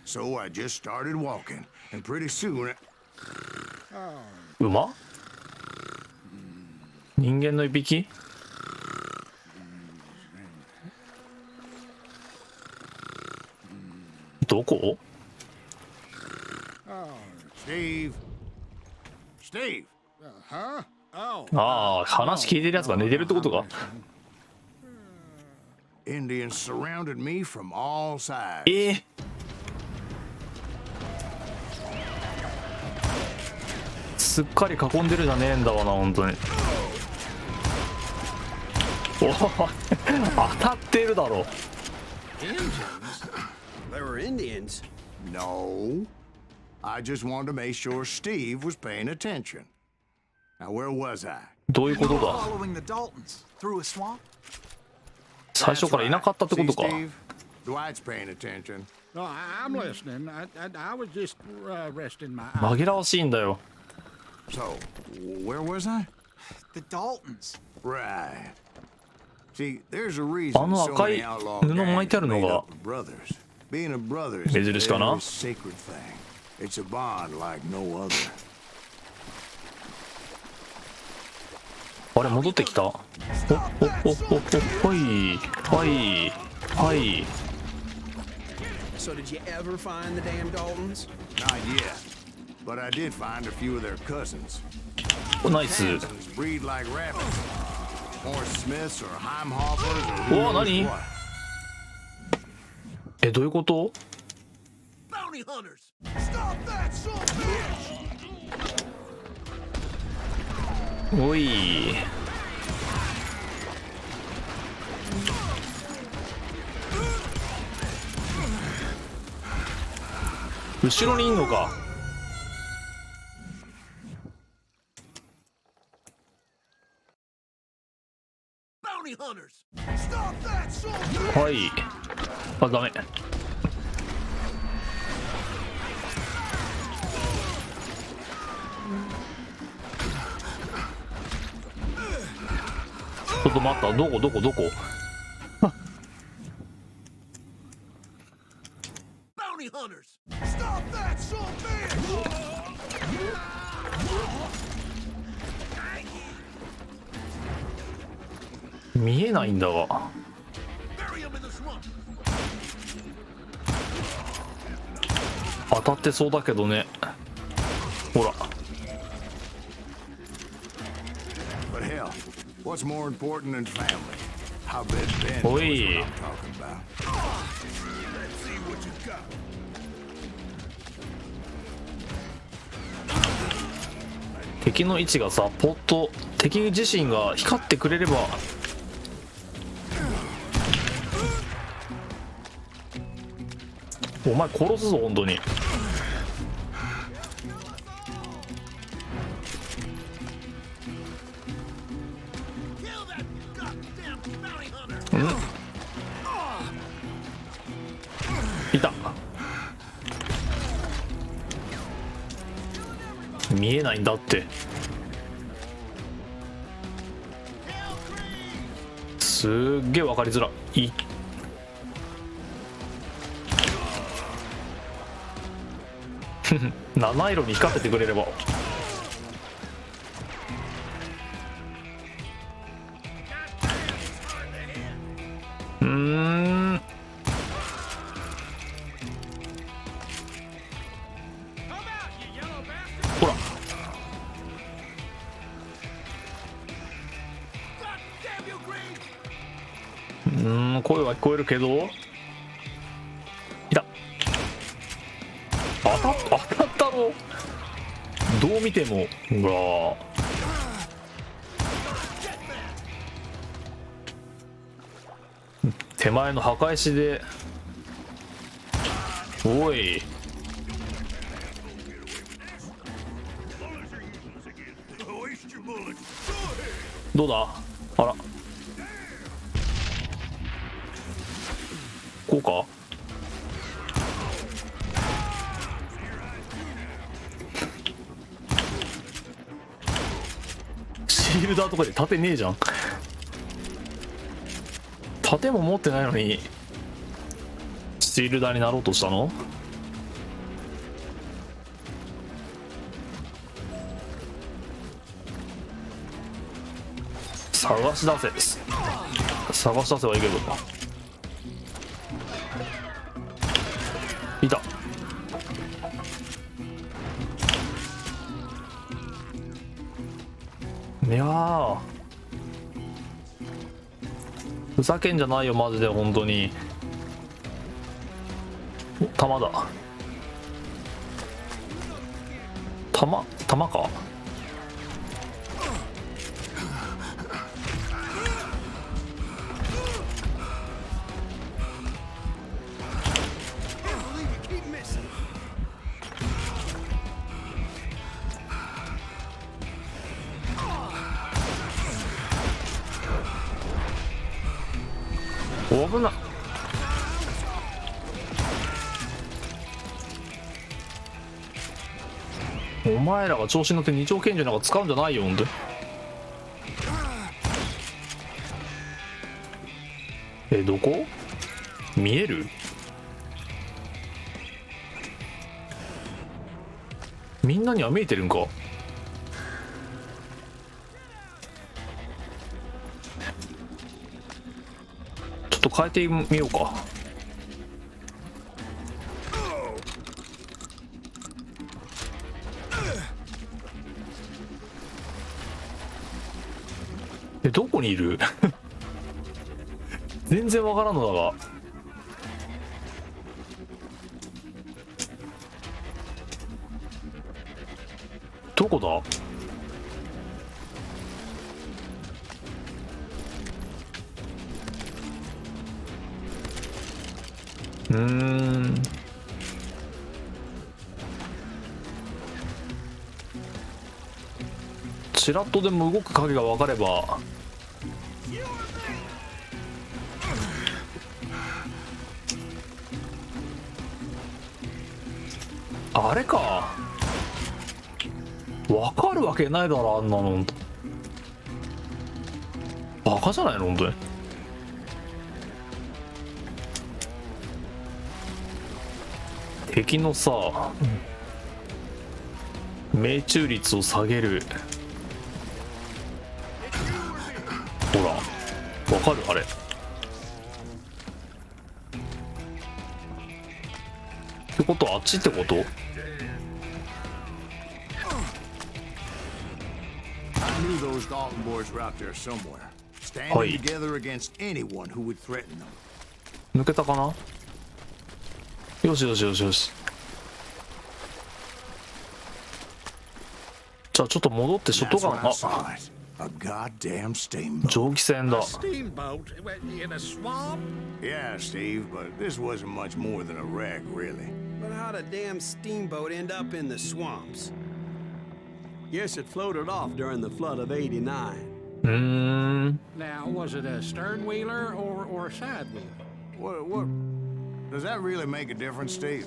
B: So I just started walking, and pretty soon...
A: 馬？人間のいびき？どこ？
B: Steve? Steve?
H: Huh? Oh.
A: ああ、話聞いてるやつが寝てるってことか。
B: Indians surrounded me from all sides.
A: すっかり囲んでるじゃねえんだわな、本当に。おい当たってるだろ。
D: There were Indians.
B: No. I just wanted to make sure Steve was paying attention. Now, where was I?
A: どういうことだ？
C: Following the Daltons through a swamp.
A: 最初からいなかったってことか。
B: See, Steve? Dwight's paying attention.
H: No, I'm listening. I was just resting my eyes.
A: 紛らわしいんだよ。
B: So, where was I?
C: The Daltons.
B: Right. See, there's a reason
A: あの
B: so
A: 赤い
B: many outlaw
A: 布巻いてあ
B: gangs
A: る
B: are
A: の
B: made
A: が
B: up of brothers. Being a brother is
A: 目
B: a
A: 印かな？
B: very sacred thing. It's a bond like no other.
A: あれ戻ってきた？おはいはいはい。
D: So did you ever find the damn Daltons?
B: Not yet, but I did find a few of their cousins.
A: ナイス。
B: Cousins breed like rabbits. Horse Smiths or Heimhoffers or
A: おお、
B: who
A: 何？
B: knows what.
A: え、どういうこと？
B: Bounty hunters! Stop that son of a bitch!
A: おい。後ろにいんのか。
B: Bounty hunters! Stop that son of a bitch!
A: はい。あ、ダメ。ちょっと待った。どこ？
G: bounty hunters! Stop that, son of a
A: 見えないんだが。
G: Bury him in the swamp!
A: 当たってそうだけどね。ほら。
B: But hell, what's more important than family? How bad Ben knows what
A: Oi.
B: I'm talking about.
G: Let's see what you got.
A: 敵の位置がさ、ポッと敵自身が光ってくれれば。お前殺すぞ本当に。いた。見えないんだって。すっげえ分かりづらい。七色に光っててくれれば。ほら。声は聞こえるけど。いた。当たったろ。どう見ても。うわ。手前の墓石で。おい。どうだ。あら。こうか。シールダーとかで盾ねえじゃん。盾も持ってないのにシールダーになろうとしたの。探し出せ。探し出せはいいけど。いた。いやー、ふざけんじゃないよマジで本当に。お、弾だ。弾か。危な。お前らが調子に乗って二丁拳銃なんか使うんじゃないよほんとに。どこ見える。みんなには見えてるんか。ちょっと変えてみようか。どこにいる全然わからんのだが。どこだ。ちらっとでも動く影が分かれば。あれか、分かるわけないだろあんなの。バカじゃないの本当に。敵のさ命中率を下げる。ほらわかるあれ。ってことはあっちってこと？
B: I knew those Dalton boys were out there somewhere, standing together against anyone who would threaten them.
A: 抜けたかな。よしよしよしよし。じゃあちょっと戻ってショットガン。あ、
B: A goddamn steamboat.
A: 蒸気船だ。
H: Steamboat in a swamp?
B: Yeah, Steve, but this wasn't much more than a wreck, really.
D: But how'd a damn steamboat end up in the swamps? Guess it floated off during the flood of '89.
H: Now, was it a stern wheeler or a side wheeler?
B: What? Does that really make a difference, Steve?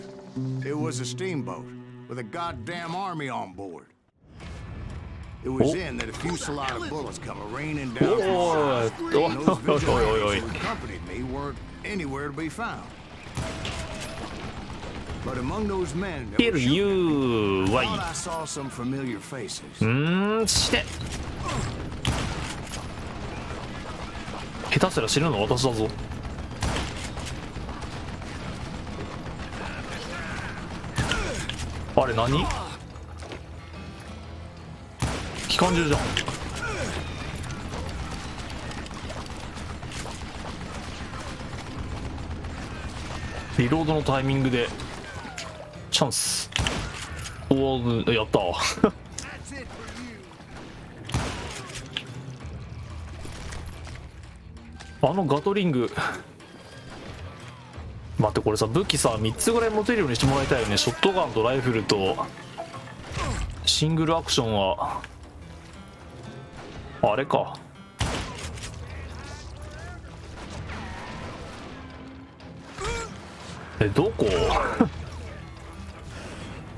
B: It was a steamboat with a goddamn army on board. It was in that a fusillade of bullets come raining down from the sky, and those vigilantes who accompanied me weren't anywhere to be found. But among those men, that were shooting, I thought I saw some familiar faces.
A: して下手すら死ぬの私だぞ。あれ何？機関銃じゃん。リロードのタイミングでチャンス。おお、やったわ。あのガトリング、待って、これさ武器さ3つぐらい持てるようにしてもらいたいよね。ショットガンとライフルとシングルアクションはあれか。どこ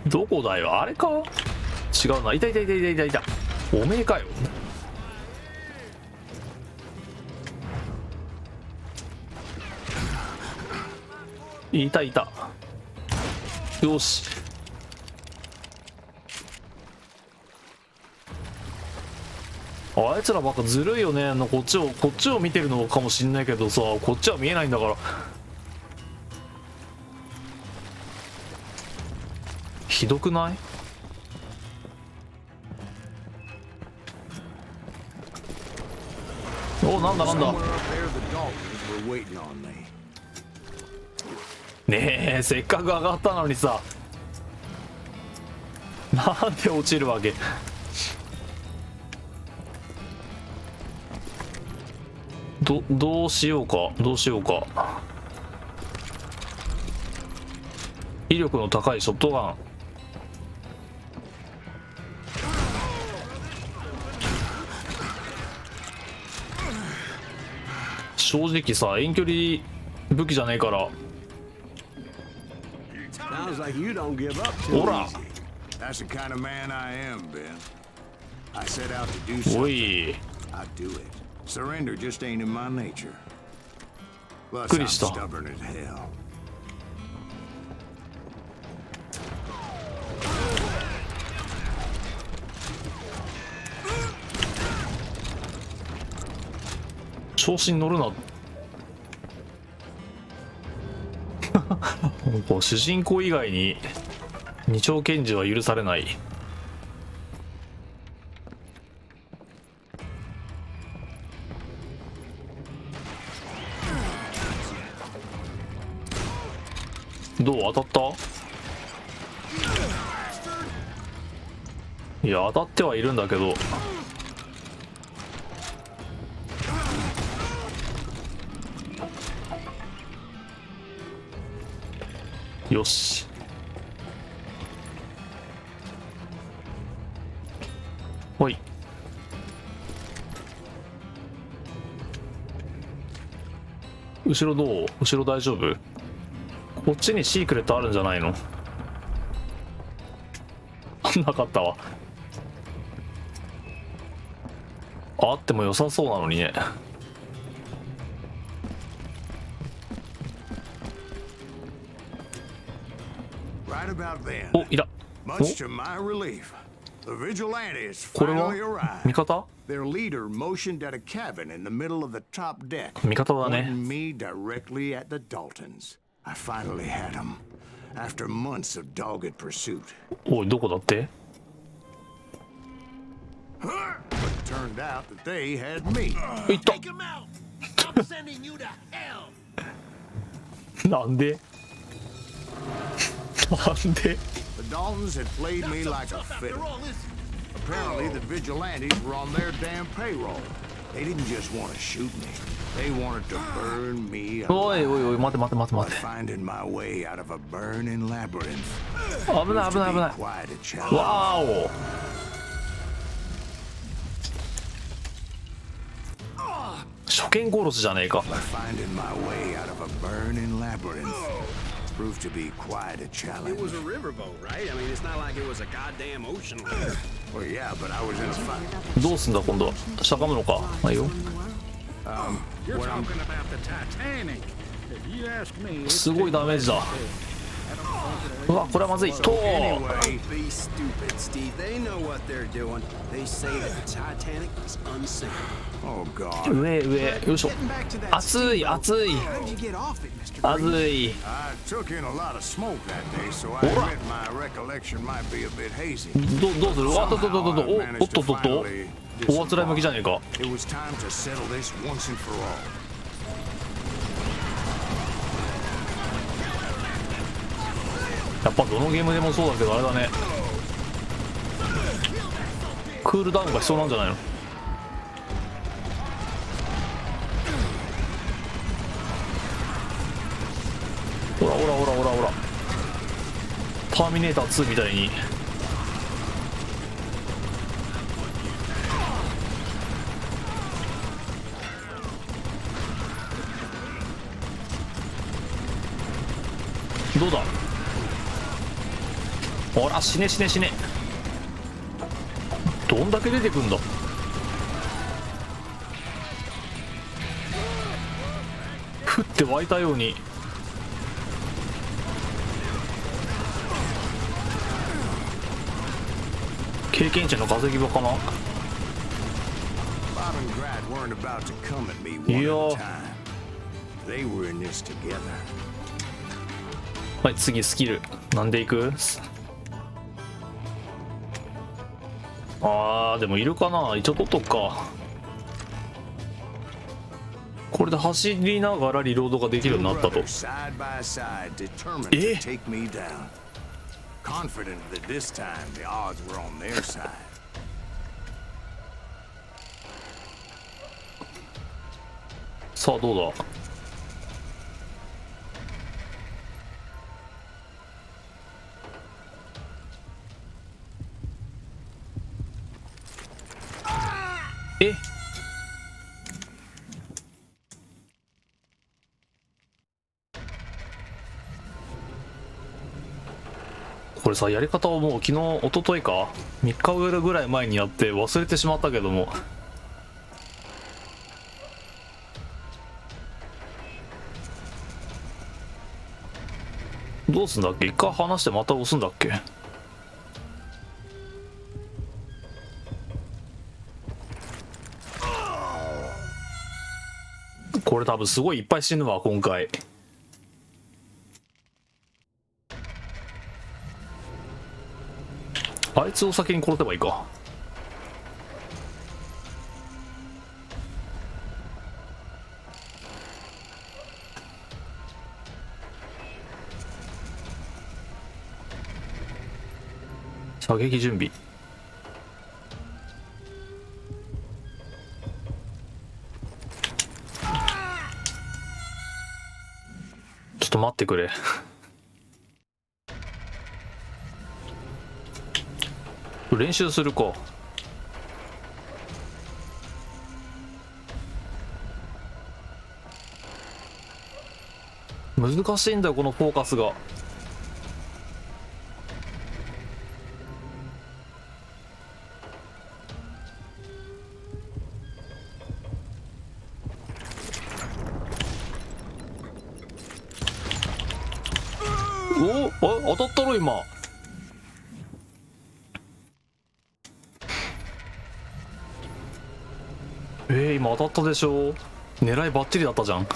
A: どこだよ、あれか。違うな。いたいたいたいたいたいた。おめえかよ。いたいた。よし。あいつらばっかずるいよね。こっちを見てるのかもしんないけどさ、こっちは見えないんだから。ひどくない？お、なんだなんだ。ねえ、せっかく上がったのにさ、なんで落ちるわけ。どうしようか。威力の高いショットガン。正直さ、遠距離武器じゃねえから。ほら。おい。
B: Surrender just ain't in my nature.
A: びっ
B: Plus,
A: くり
B: I'm
A: した。
B: stubborn as hell.
A: 調子に乗るな。こう主人公以外に二丁拳銃は許されない。どう、当たった？いや、当たってはいるんだけど。よし。ほい。後ろどう？後ろ大丈夫？こっちにシークレットあるんじゃないの？なかったわ。あっても良さそうなのにね。
B: Right about then,
A: お、いた。
B: much to my relief, the vigilantes
A: これは
B: finally
A: 味
B: arrived.
A: 方？
B: Their leader motioned at a cabin in the middle of the top deck,
A: 味方だね。
B: pointing me directly at the Daltons. I finally had them, after months of dogged pursuit.
A: おい、どこだって？
B: But it turned out that they had me.
A: いった。なんで？なんで？
B: The Daltons had played me like a fiddle. Apparently, the vigilantes were on their damn payroll. They didn't just want to shoot me. They wanted to burn me
A: おい
B: alive.
A: おいおい、待て待て待て
B: But
A: 待て。
B: finding my way out of a burning labyrinth
A: 危ない危ない危ない。
B: quite a challenge.
A: わーお。初見殺しじゃねえか。
B: But finding my way out of a burning labyrinth proved to be quite a
D: It
B: challenge.
D: was a riverboat, right? I mean, it's not like it was a goddamn ocean liner.
B: Well, yeah, but I was in a fight.
A: どうすんだ今度は。しゃがむのか。まあいいよ。
H: You're
B: What I'm-
H: talking about the Titanic. If you ask me,
A: すごいダメージだ。うわ、これはまずい。と
B: Anyway,
D: Be stupid, Steve. They know what they're doing. They say that the Titanic is unsinkable.
B: oh god,
A: 上上。よいしょ。
C: Getting back to that
A: 熱い熱い。
C: How did you get off it, Mr.
A: 熱
C: Green?
A: い。
B: I took in a lot of smoke that day, so I admit my recollection might be a bit hazy.
A: どうする？わっとっとっとっとっと。おっとっとっと。おあつらい向きじゃねえか。
B: It was time to settle this once and for all.
A: やっぱどのゲームでもそうだけどあれだね。クールダウンが必要なんじゃないの？ほらほらほらほらほら。ターミネーター2みたいに。どうだ？ほら死ね死ね死ね。どんだけ出てくんだ。降って湧いたように。経験値の稼ぎ場かな。
B: Bob and Grad weren't about to come at me one
A: Yeah.
B: at a time. They were in this together.
A: はい、次スキルなんでいく？あーでもいるかな。一応取っとくか。これで走りながらリロードができるようになったと。
B: Brothers side by side, determined
A: Eh?
B: to take me down. Confident that this time the odds were on their side.
A: さあどうだ。え？これさ、やり方をもう昨日一昨日か3日ぐらい前にやって忘れてしまったけども、どうすんだっけ。一回離してまた押すんだっけ。これ多分すごいいっぱい死ぬわ今回。あいつを先に殺せばいいか。射撃準備。ちょっと待ってくれ。練習するか。難しいんだよこのフォーカスが。おっ当たったろ今。今当たったでしょ。狙いバッチリだったじゃん。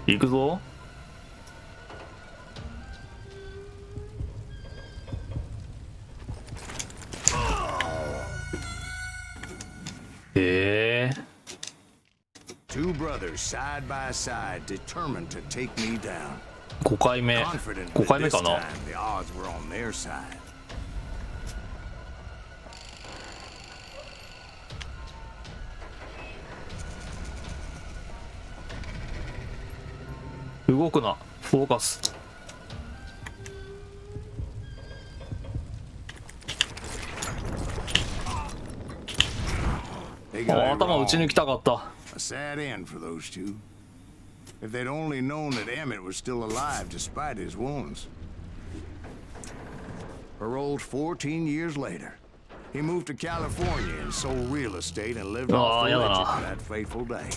A: 行くぞ。
B: Two brothers side by side, determined to take me down.
A: 5回目
B: Confident
A: 5
B: that
A: 回目
B: this
A: かな。
B: time the odds were on their side.
A: 動くな、フォーカス。
B: They got it
A: 頭打ち
B: wrong.
A: 抜きたかった。
B: A sad end for those two. If they'd only known that Emmett was still alive despite his wounds. Paroled 14 years later, he moved to California and sold real estate and lived off the
A: yeah.
B: legend for that fateful day.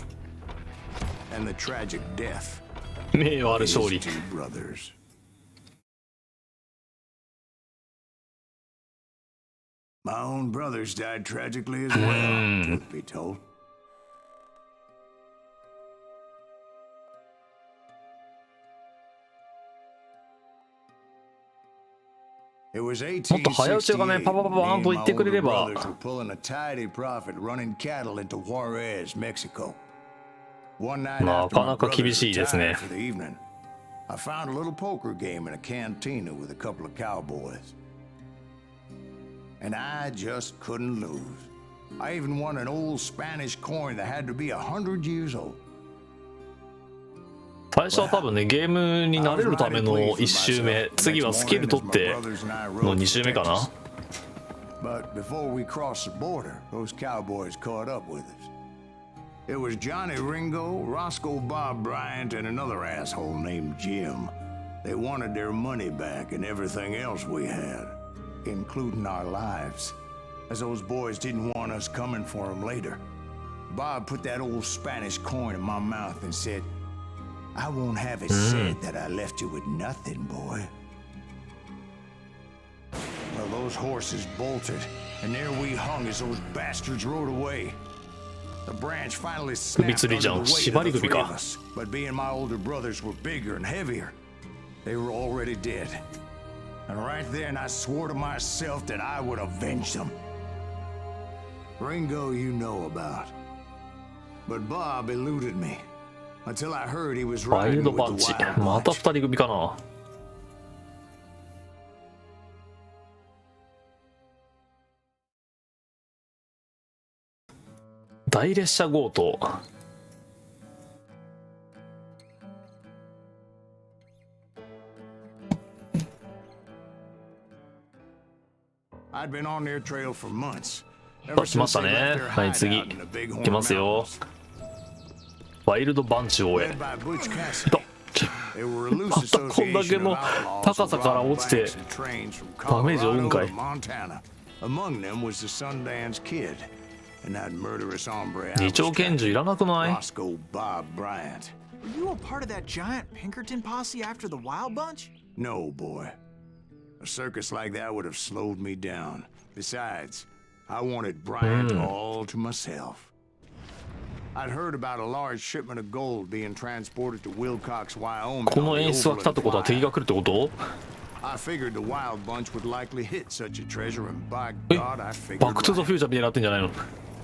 B: And the tragic death
A: 名誉あ
B: of
A: る
B: his
A: 勝利。
B: two brothers. My own brothers died tragically as well, truth be told. It was
A: もっと早打ちがね、パパパパーンと言ってくれれば。
B: brothers were pulling a tidy profit running cattle into Juarez, Mexico. One night
A: な
B: after
A: か
B: my
A: なか厳しいですね。
B: brothers retired for the evening, I found a little poker game in a cantina with a couple of cowboys. And I just couldn't lose. I even won an old Spanish coin that had to be 100 years old.
A: 最初は多分ね、ゲームに慣れるための1周目、次はスキル取っての2周目かな。
B: But before we crossed the border, those cowboys caught up with us. It was Johnny Ringo, Roscoe Bob Bryant, and another asshole named Jim. They wanted their money back and everything else we had, including our lives, as those boys didn't want us coming for them later. Bob put that old Spanish coin in my mouth and said, I won't have it said that I left you with nothing, boy. Well, those horses bolted, and there we hung as those bastards rode away. The branch finally snapped under the weight of the three of us, but being my older brothers were bigger and heavier, they were already dead. And right then I swore to myself that I would avenge them. Ringo you know about. But Bob eluded me. Until I heard he was
A: ワイル
B: riding
A: ド
B: with
A: パン
B: the
A: チ。
B: wild
A: また
B: bunch.
A: 2人組かな。大列車強盗。
B: I'd been on their trail for months.
A: 来ましたね。はい、次。いきますよ。ワイルドバンチを終え。
B: Led by Butch
A: だ
B: Cassidy. They were a loose
A: またこんだけ
B: association
A: の
B: of outlaws
A: 高
B: who
A: さから
B: robbed
A: 落ちて
B: banks and trains from
A: ダメージ負うん
B: Colorado
A: かい。
B: to Montana. Among them was the Sundance Kid and that murderous hombre
A: 二
B: I
A: 丁
B: was
A: 拳銃いらなくない？
B: Roscoe Bob Bryant.
C: Were you a part of that giant Pinkerton posse after the Wild Bunch?
B: No, boy. A circus like that would have slowed me down. Besides, I wanted Bryant all to myself. I'd heard about a large shipment of gold being transported to Wilcox, Wyoming.
A: この
B: on the
A: 演出が来たってことは
B: overland
A: 敵が来るってこと？
B: I figured the Wild Bunch would likely hit such a treasure, and by
A: え
B: God, I figured
A: バックトゥザ
B: right.
A: フューチャーみたいになってんじゃないの？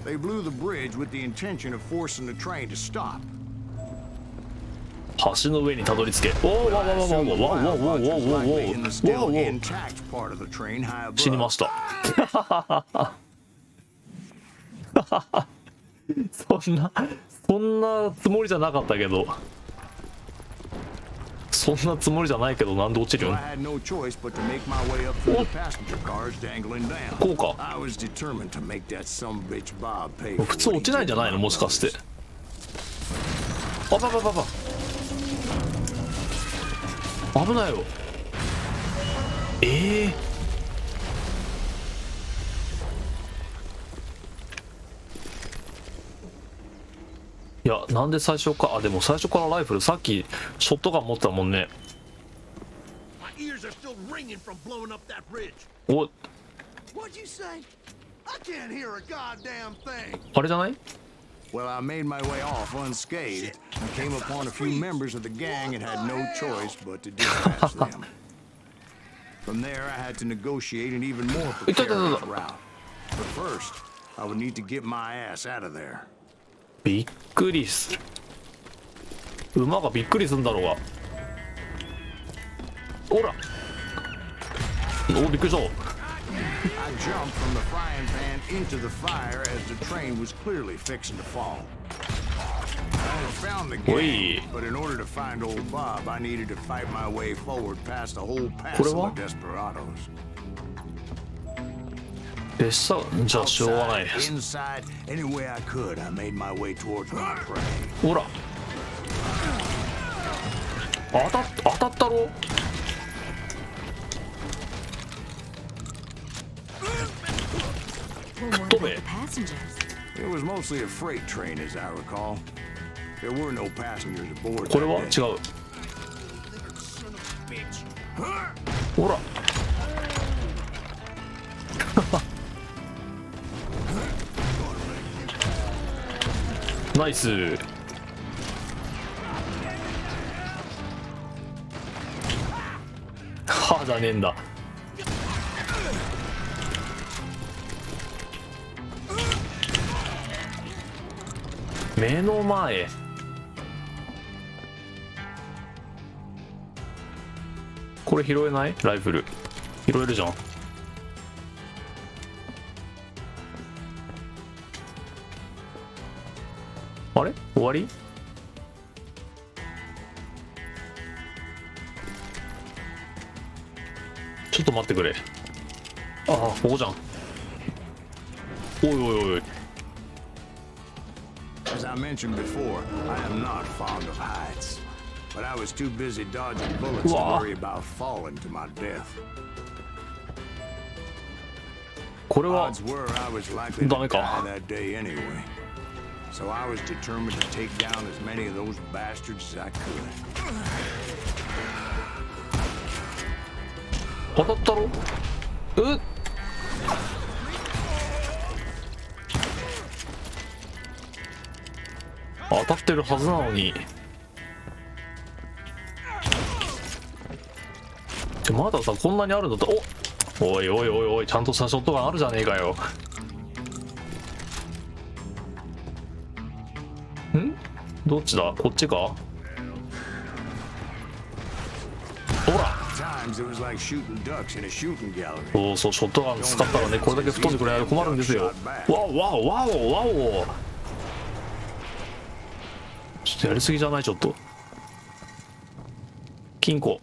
B: They blew the bridge with the intention of forcing the train to stop.
A: 橋の上にたどり着け。おおわわわわわわわわわわわわわわわ
B: intact part of the train high
A: 死に
B: above.
A: ました。そんなつもりじゃなかったけど。そんなつもりじゃないけどなんで落ちる
B: So
A: ん？
B: I had no choice but to make my way up through the passenger cars dangling down.
A: こうか。
B: I was determined to make that some bitch Bob pay
A: 普通
B: for
A: 落ちないんじゃないのもしかして。あばばばば。危ないよ。いや、なんで最初か。あ、でも最初からライフル、さっきショットガン持ってたもんね。
G: My ears are still ringing from blowing up that ridge.
A: お、
B: What'd you say? I can't hear a goddamn thing.
A: あれじゃない？
B: Well, I made my way off unscathed and came upon a few members of the gang and had no choice but to dispatch them. From there, I had to negotiate an even more precarious route. But first, I would need to get my ass out of there.
A: びっくりする。馬がびっくりするんだろうが。ほら。お、びっくりした。
B: I jumped from the frying pan into the fire as the train was clearly fixing to fall. I had found the gang, but in order to find old Bob, I needed to fight my way forward past a whole passel of desperados.
A: 列車じゃあしょうがない。
B: Inside, any way I could, I made my way towards my prey.
A: ほら。当たったろ。飛べ。
B: It was mostly a freight train, as I recall. There were no passengers aboard.
A: これは違う。ほら。ナイス。はあじゃねえんだ。目の前。これ拾えない？ライフル拾えるじゃん。あれ終わり？ちょっと待ってくれ。ああ、ここじゃん。おいおいおい。
B: As I mentioned before, I am not fond of heights, but I was too busy dodging bullets to worry about falling to my death.
A: これは
B: Odds were I was likely to
A: ダメ
B: die
A: か。
B: that day anyway, so I was determined to take down as many of those bastards as I could.
A: 当たったろ？うっ。当たってるはずなのに。まださこんなにあるんだったら、おいおいおいおい、ちゃんとしたショットガンあるじゃねえかよ。ん？どっちだ？こっちか？ほら。そうそう、ショットガン使ったらね、これだけ吹っ飛んでくれないと困るんですよ。わおわおわおわお。ちょっとやりすぎじゃない？ちょっと金庫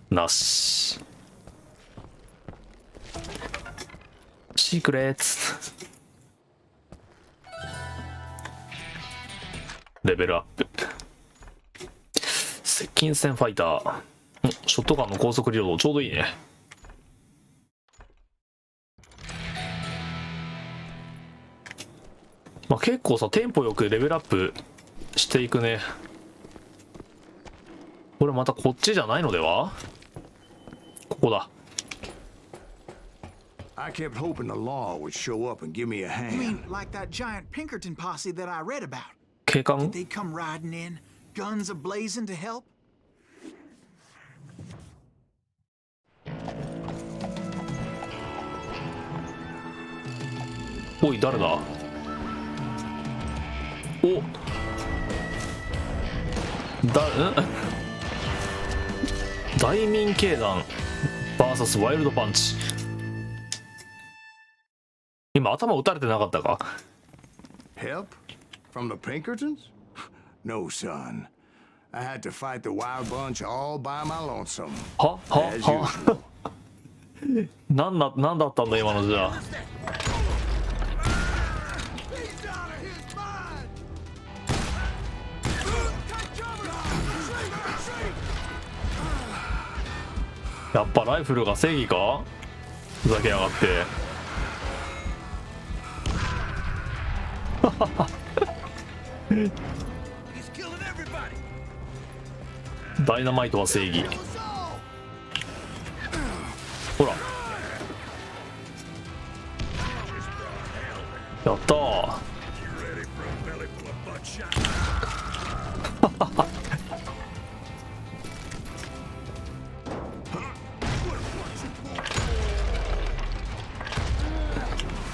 A: なし。シークレッツレベルアップ。接近戦ファイター。ショットガンの高速リロードちょうどいいね。まあ結構さテンポよくレベルアップしていくね。これまたこっちじゃないのでは？ここだ。
B: I kept hoping the law would show up and give me a
C: You
B: hand.
C: mean like that giant Pinkerton posse that I read about?
A: 警官
C: Did they come riding in, guns a-blazing to help?
A: おい誰だ？お大民警団 VS ワイルドパンチ。今頭打たれてなかったか？
B: Help? From the Pinkertons? No, son. I had to fight the wild bunch all by my lonesome.
A: は
B: As usual.
A: なんだったんだ今のじゃあ。やっぱライフルが正義か？ふざけやがって。ダイナマイトは正義。ほらやったー。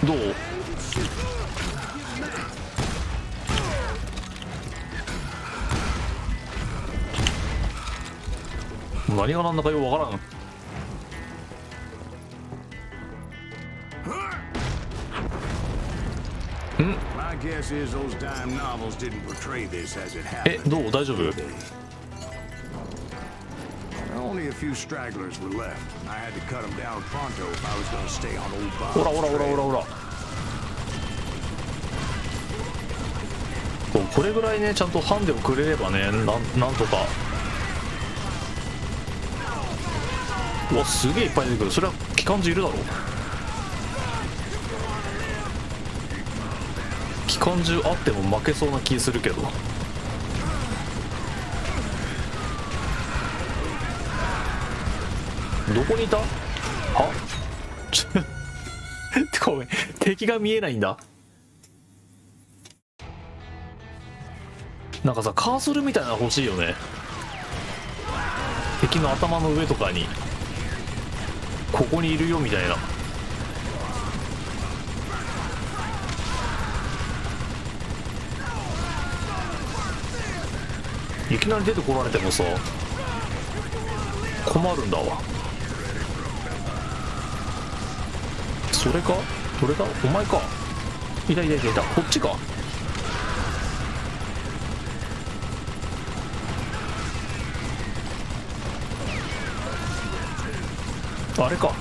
A: どう？何がなんだかよくわからん。
B: My guess is those dime novels didn't portray this as it happened.
A: どう？大丈夫？
B: Only a few stragglers were left. I had to cut them down pronto if I was going to stay on old Bob's
A: ほらほらほらほらほら。これぐらいねちゃんとハンデをくれればね、なんとか。うわすげえいっぱい出てくる。それは機関銃いるだろ。機関銃あっても負けそうな気するけど。どこにいた？は？ごめん、敵が見えないんだ。なんかさ、カーソルみたいなの欲しいよね。敵の頭の上とかにここにいるよみたいな。いきなり出てこられてもさ困るんだわ。それか？どれだ？お前か。いたいたいたいた。こっちか。あれか。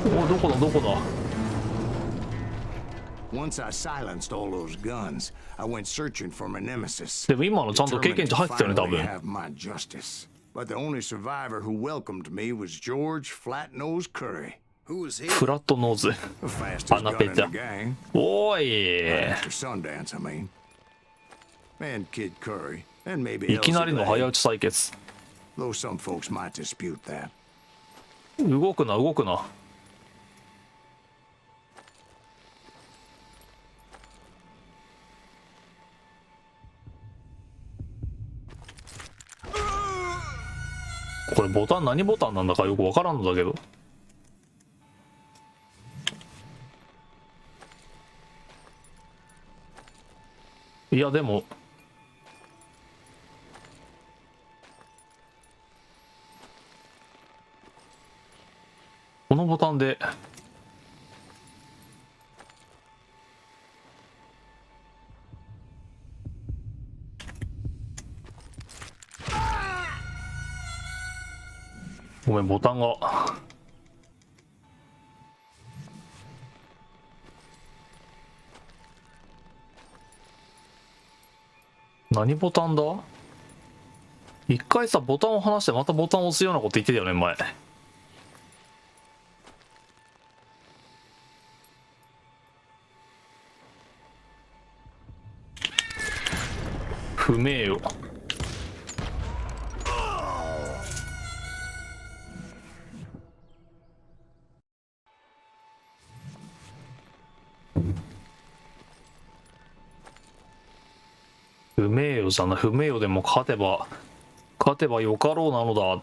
A: お、どこだどこだ。
B: Once I silenced all those guns, I went searching for my nemesis.
A: でも今のちゃんと経験値入ってたよね多
B: Finally
A: 分。
B: have my justice. But the only survivor who welcomed me was George Flat-Nosed Curry.
D: Who was he?
A: フラットノーズ。
B: The fastest gun in the gang.
A: おい。
B: After Sundance, I mean. And Kid Curry. And maybe
A: いきなりの早
B: Elsie
A: 打ち採血。
B: Though some folks might dispute that.
A: 動くな動くな。これボタン何ボタンなんだかよくわからんのだけど。いやでもこのボタンでごめんボタンが何ボタンだ。一回さボタンを離してまたボタンを押すようなこと言ってたよね前。不明よ。不名誉じゃない。不名誉でも勝てばよかろうなのだ。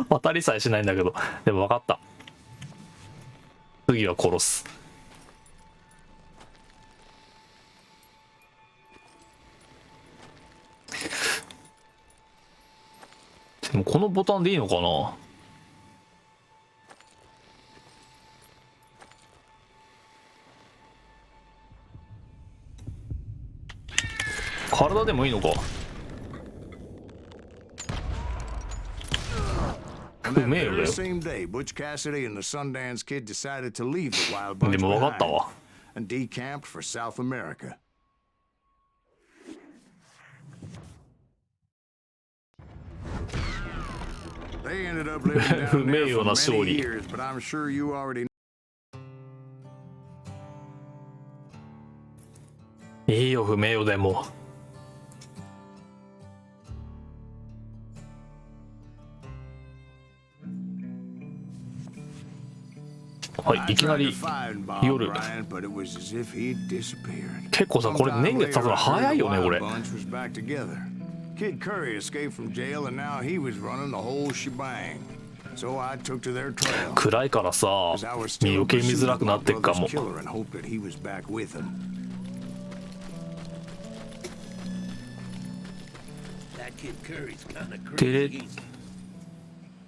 A: 当たりさえしないんだけど。でも分かった。次は殺す。でもこのボタンでいいのかな。体でもいいのか。
B: On that very same day, Butch Cassidy and the Sundance Kid decided to leave the Wild Bunch
A: でも分かったわ。
B: and decamped for South America. They ended up living down there for many years, but I'm sure you already know.
A: いいよ不名誉でも。はい、いきなり夜。結構さ、これ年月経つの早いよね、これ。
B: Kid Curry escaped from jail and now he was running the whole shebang. So I took to their trail.
A: 暗いからさ、余計見づらくなってっかも。てれ。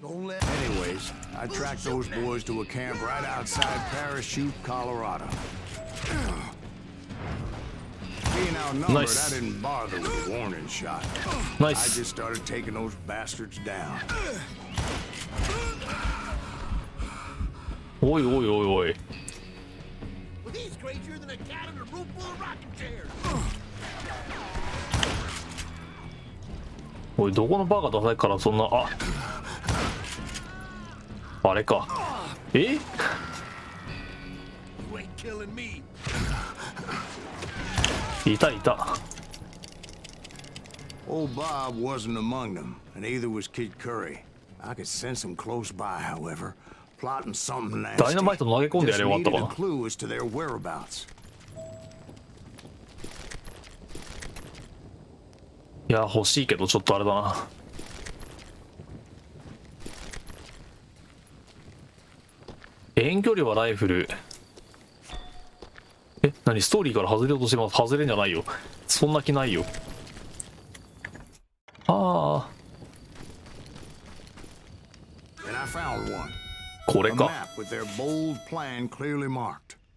B: Anyways, I tracked those boys to a camp right outside Parachute, Colorado. Being outnumbered, I didn't bother with a warning shot. I just started taking those bastards down.
A: おいおいおいおい。おい、どこのバカダサいからそんな、あれか。え？いたいた。
B: Old Bob wasn't among them, and neither was Kid Curry. I could sense him close by, however, plotting something nasty.
A: ダイナマイト投げ込んでやればよかったかな。
B: Just needed a clue as to their whereabouts.
A: いや、欲しいけどちょっとあれだな。遠距離はライフル。え、何ストーリーから外れようとしてます。外れんじゃないよ。そんな気ないよ。ああ。これか。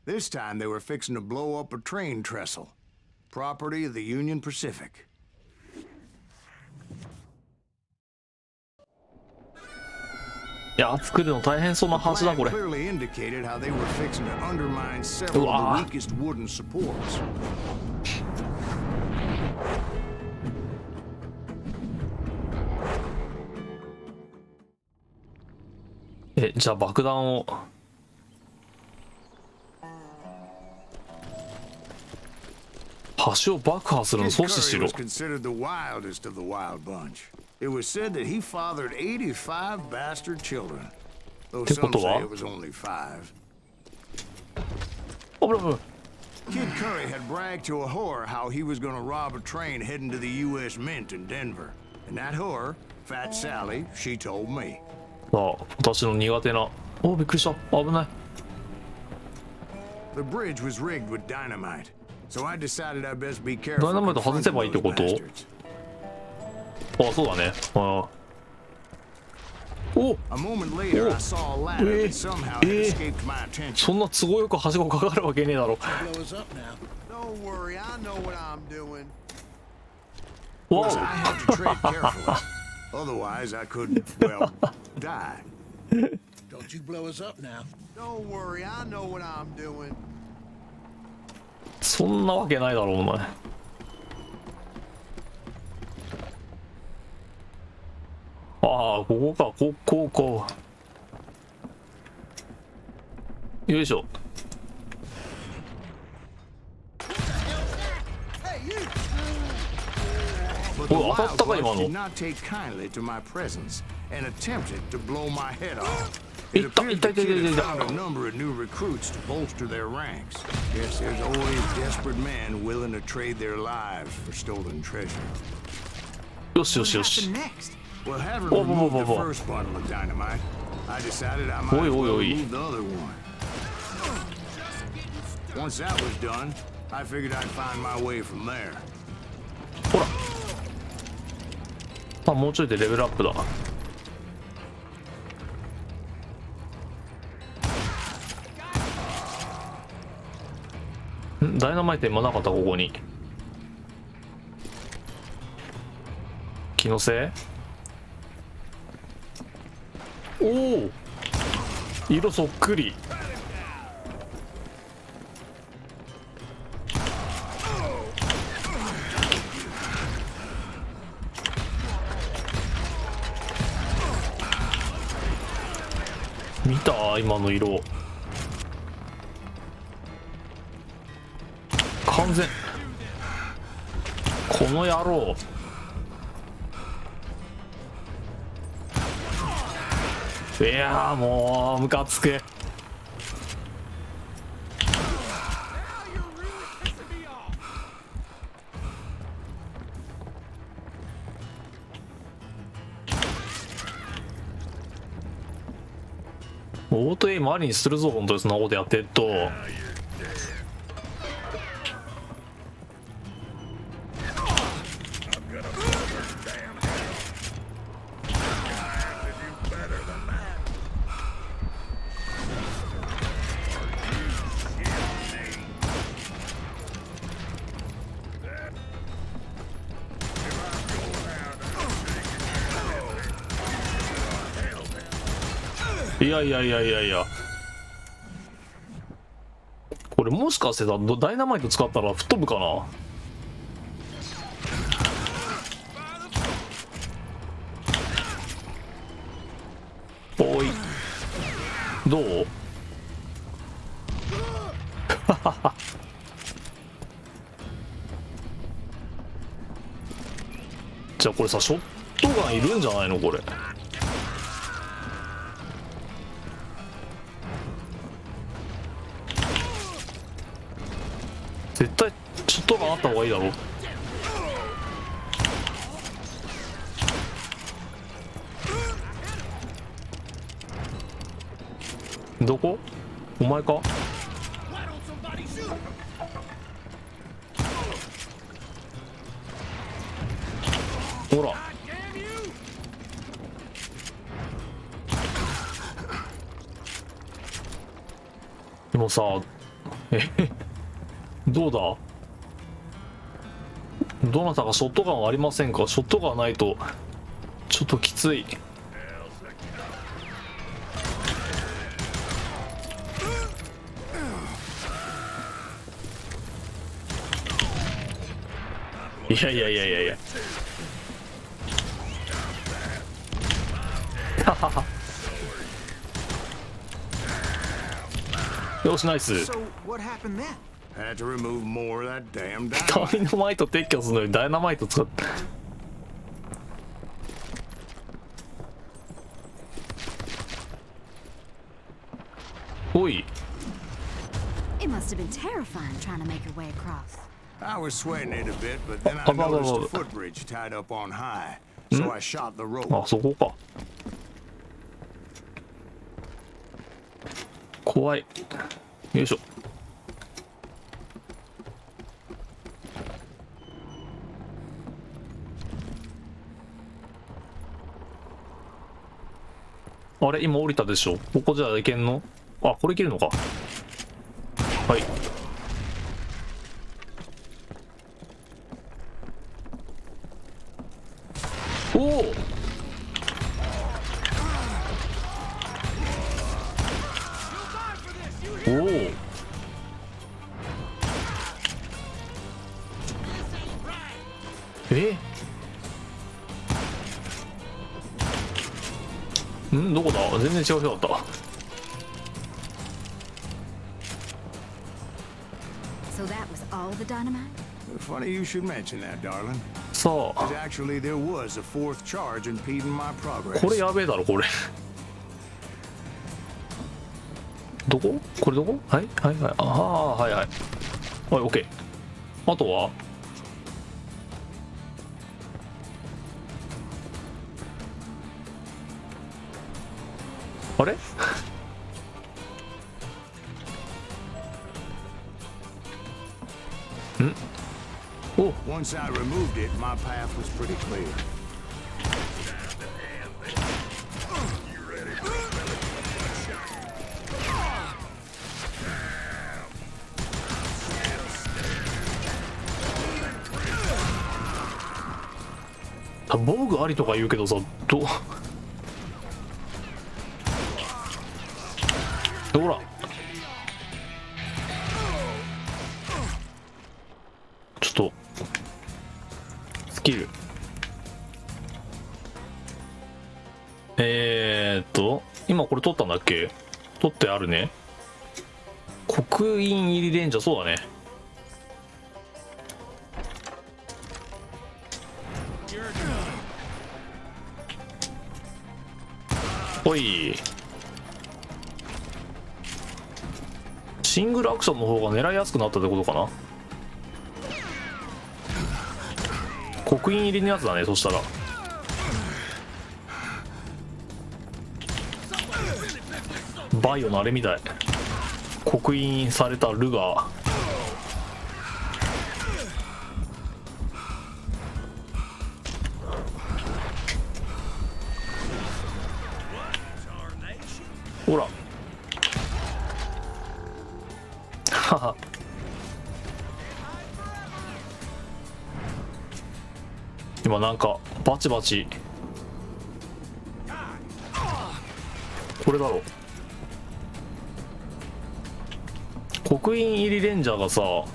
B: This time they were fixing to blow up a train trestle. Property of the Union Pacific.
A: いや、作るの大変そうな話だこれ。うわ。じゃあ爆弾を。橋を爆破するの阻止しろ。
B: It was said that he fathered 85 bastard children, though some say it was only 5. Kid Curry had bragged to a whore how he was going to rob a train heading to the U.S. Mint in Denver. And that whore, Fat Sally, she told me.
A: 私の苦手な。お、びっくりした。危ない。
B: The bridge was rigged with dynamite, so I decided I'd best be careful.
A: ダイナマイト外せばいいってこと？あ、そうだね。ああ。お。そんな都合よくはしごかかるわけねえだろ。わお。そんなわけないだろうお前。ああ、ここか、こう。よいしょ。おい、当たったか今の。いったいったいったいったいった。よしよしよし。
B: Well, having removed the first bundle of dynamite, I decided I might as well remove the other one. Once that was done, I figured I'd find my way from there.
A: ほら。あ、もうちょいでレベルアップだ。ダイナマイト今なかったここに。気のせい。おお、色そっくり。見た今の色、完全。この野郎。いやーもうムカつく。オートエイムありにするぞ本当にそんなことやってると。いやいやいやいやいや、これもしかしてダイナマイト使ったら吹っ飛ぶかな。おいどうじゃあこれさ、ショットガンいるんじゃないのこれ。絶対ショットガンあった方がいいだろ。どこ？お前か？ほら。でもさ、どうだ？どなたかショットガンはありませんか？ショットガンないとちょっときつい。いやいやいやいやいや。よしナイス。
C: So what happened then?
B: Had to remove more of that damn
A: ダ
B: dynamite.
A: イナマイト撤去するのにダイナマイト使って。おい。
F: It must have been terrifying trying to make your way across.
B: I was sweating it a bit, but then I
A: Up, up, up,
B: noticed a
A: up.
B: footbridge tied up on high, so I shot the rope.
A: あ、そこか。怖い。よいしょ。あれ今降りたでしょ。ここじゃあいけんの？あ、これいけるのか。はい。おお。おお。どこだ？全然違う人だった。
F: So that was all the dynamite?
B: Funny you should mention that, darling.
A: さあ
B: 'Cause actually, there was a fourth charge impeding my progress.
A: これやべえだろこれ。どこ？これどこ？はいはいはい。ああはいはい。はい、オッケー。あとは？あれ？ん？お。
B: Once I removed it, my path was pretty clear.
A: 防具ありとか言うけどさ、ほらちょっとスキル今これ取ったんだっけ？取ってあるね。刻印入りレンジャー、そうだね。おい、シングルアクションの方が狙いやすくなったってことかな。刻印入りのやつだね、そしたら。バイオのあれみたい。刻印されたルガー。ほらはは今なんかバチバチ、これだろ。刻印入りレンジャーがさ、は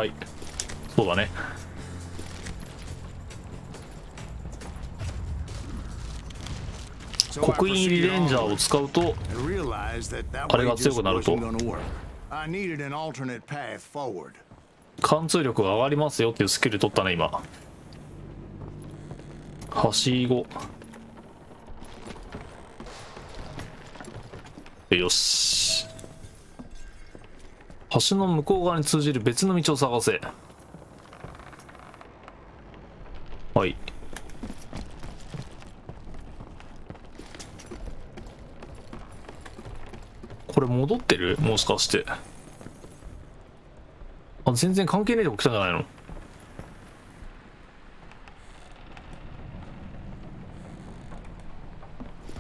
A: い、そうだね。刻印入りレンジャーを使うとあれが強くなると貫通力が上がりますよっていうスキル取ったね今。はしご、よし。橋の向こう側に通じる別の道を探せ。はい。これ戻ってる？もしかして。あ、全然関係ねえとこ来たんじゃないの？よ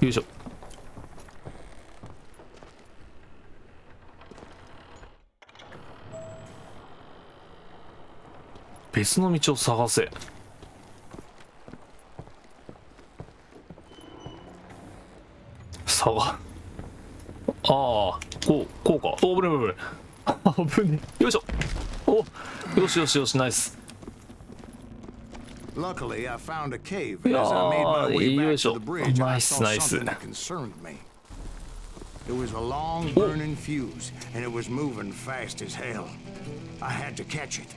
A: いしょ。別の道を探せ。ああ、こうか。お、危ね危ね。よいしょ。お、よしよしよし、ナイス。いやー、よいしょ。ナイスナイス。
B: It was a long burning fuse, and it was moving fast as hell. I had to catch it.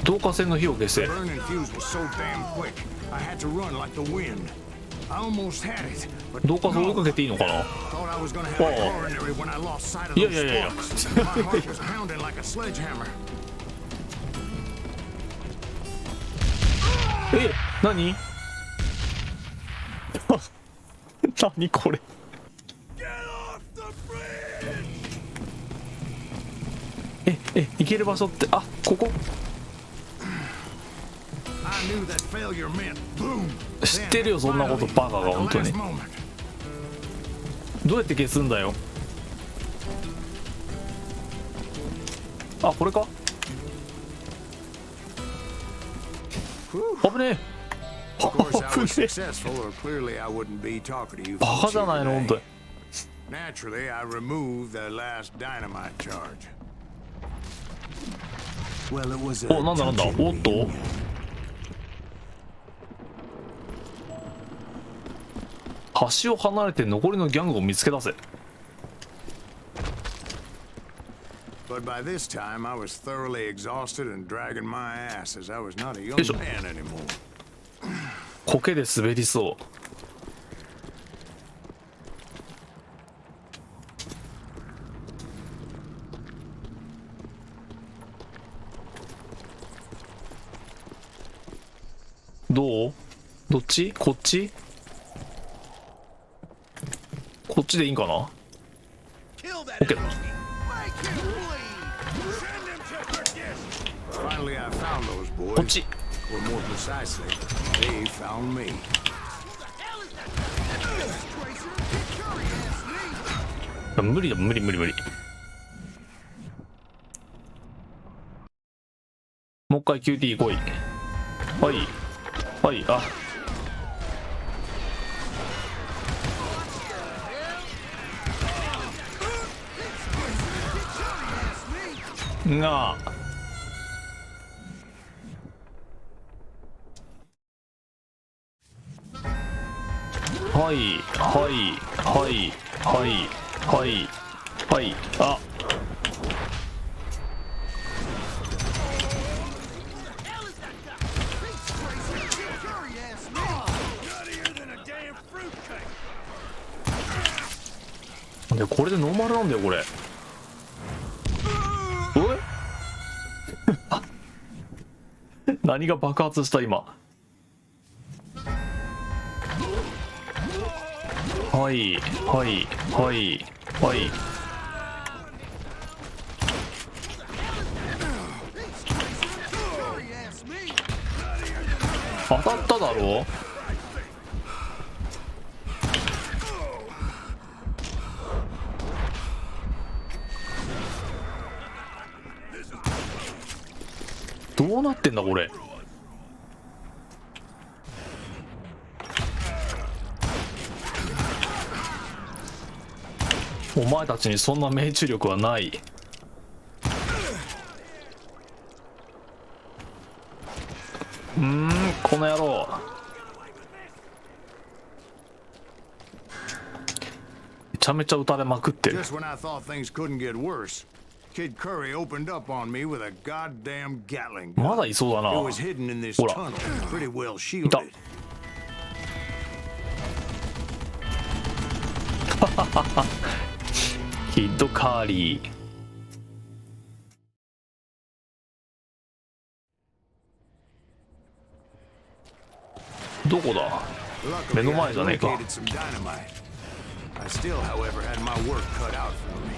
A: 導火線の火を消せ。
B: Burning fuse was so damn quick. I had to run like the wind. I almost had it, but
A: 導火線追いかけていいのかな。
B: thought I was gonna have a coronary when I lost sight of those sparks. My heart was pounding like a sledgehammer.
A: え、何何これ。行ける場所って、あ、ここ。知ってるよそんなこと、バカが本当に。どうやって消すんだよ。あ、これか。危ねえ。バカじゃないの本当に。お、なんだなんだ。おっと。橋を離れて残りのギャングを見つけ出せ。
B: But by this time, I was thoroughly exhausted and dragging my ass as I was not a young man anymore.
A: 苔で滑りそう。どう？どっち？こっち？こっちでいいんかな？ OK。こっち。無理だ、無理。もう一回 QT 来い。はい、あ。がはいあでこれでノーマルなんだよこれ。何が爆発した今。はい当たっただろ。どうなってんだこれ。お前たちにそんな命中力はない。この野郎。めちゃめちゃ撃たれまくってる。
B: Just when I thought things couldn't get worse, Kid Curry opened up on me with a goddamn Gatling gun.
A: まだいそうだな。
B: It was hidden in this
A: ほら
B: tunnel, pretty well
A: いた。
B: shielded.
A: キッドカーリー。どこだ。
B: Luckily,
A: 目の
B: I
A: 前じゃねえか。
B: located some dynamite. I still, however, had my work cut out for me.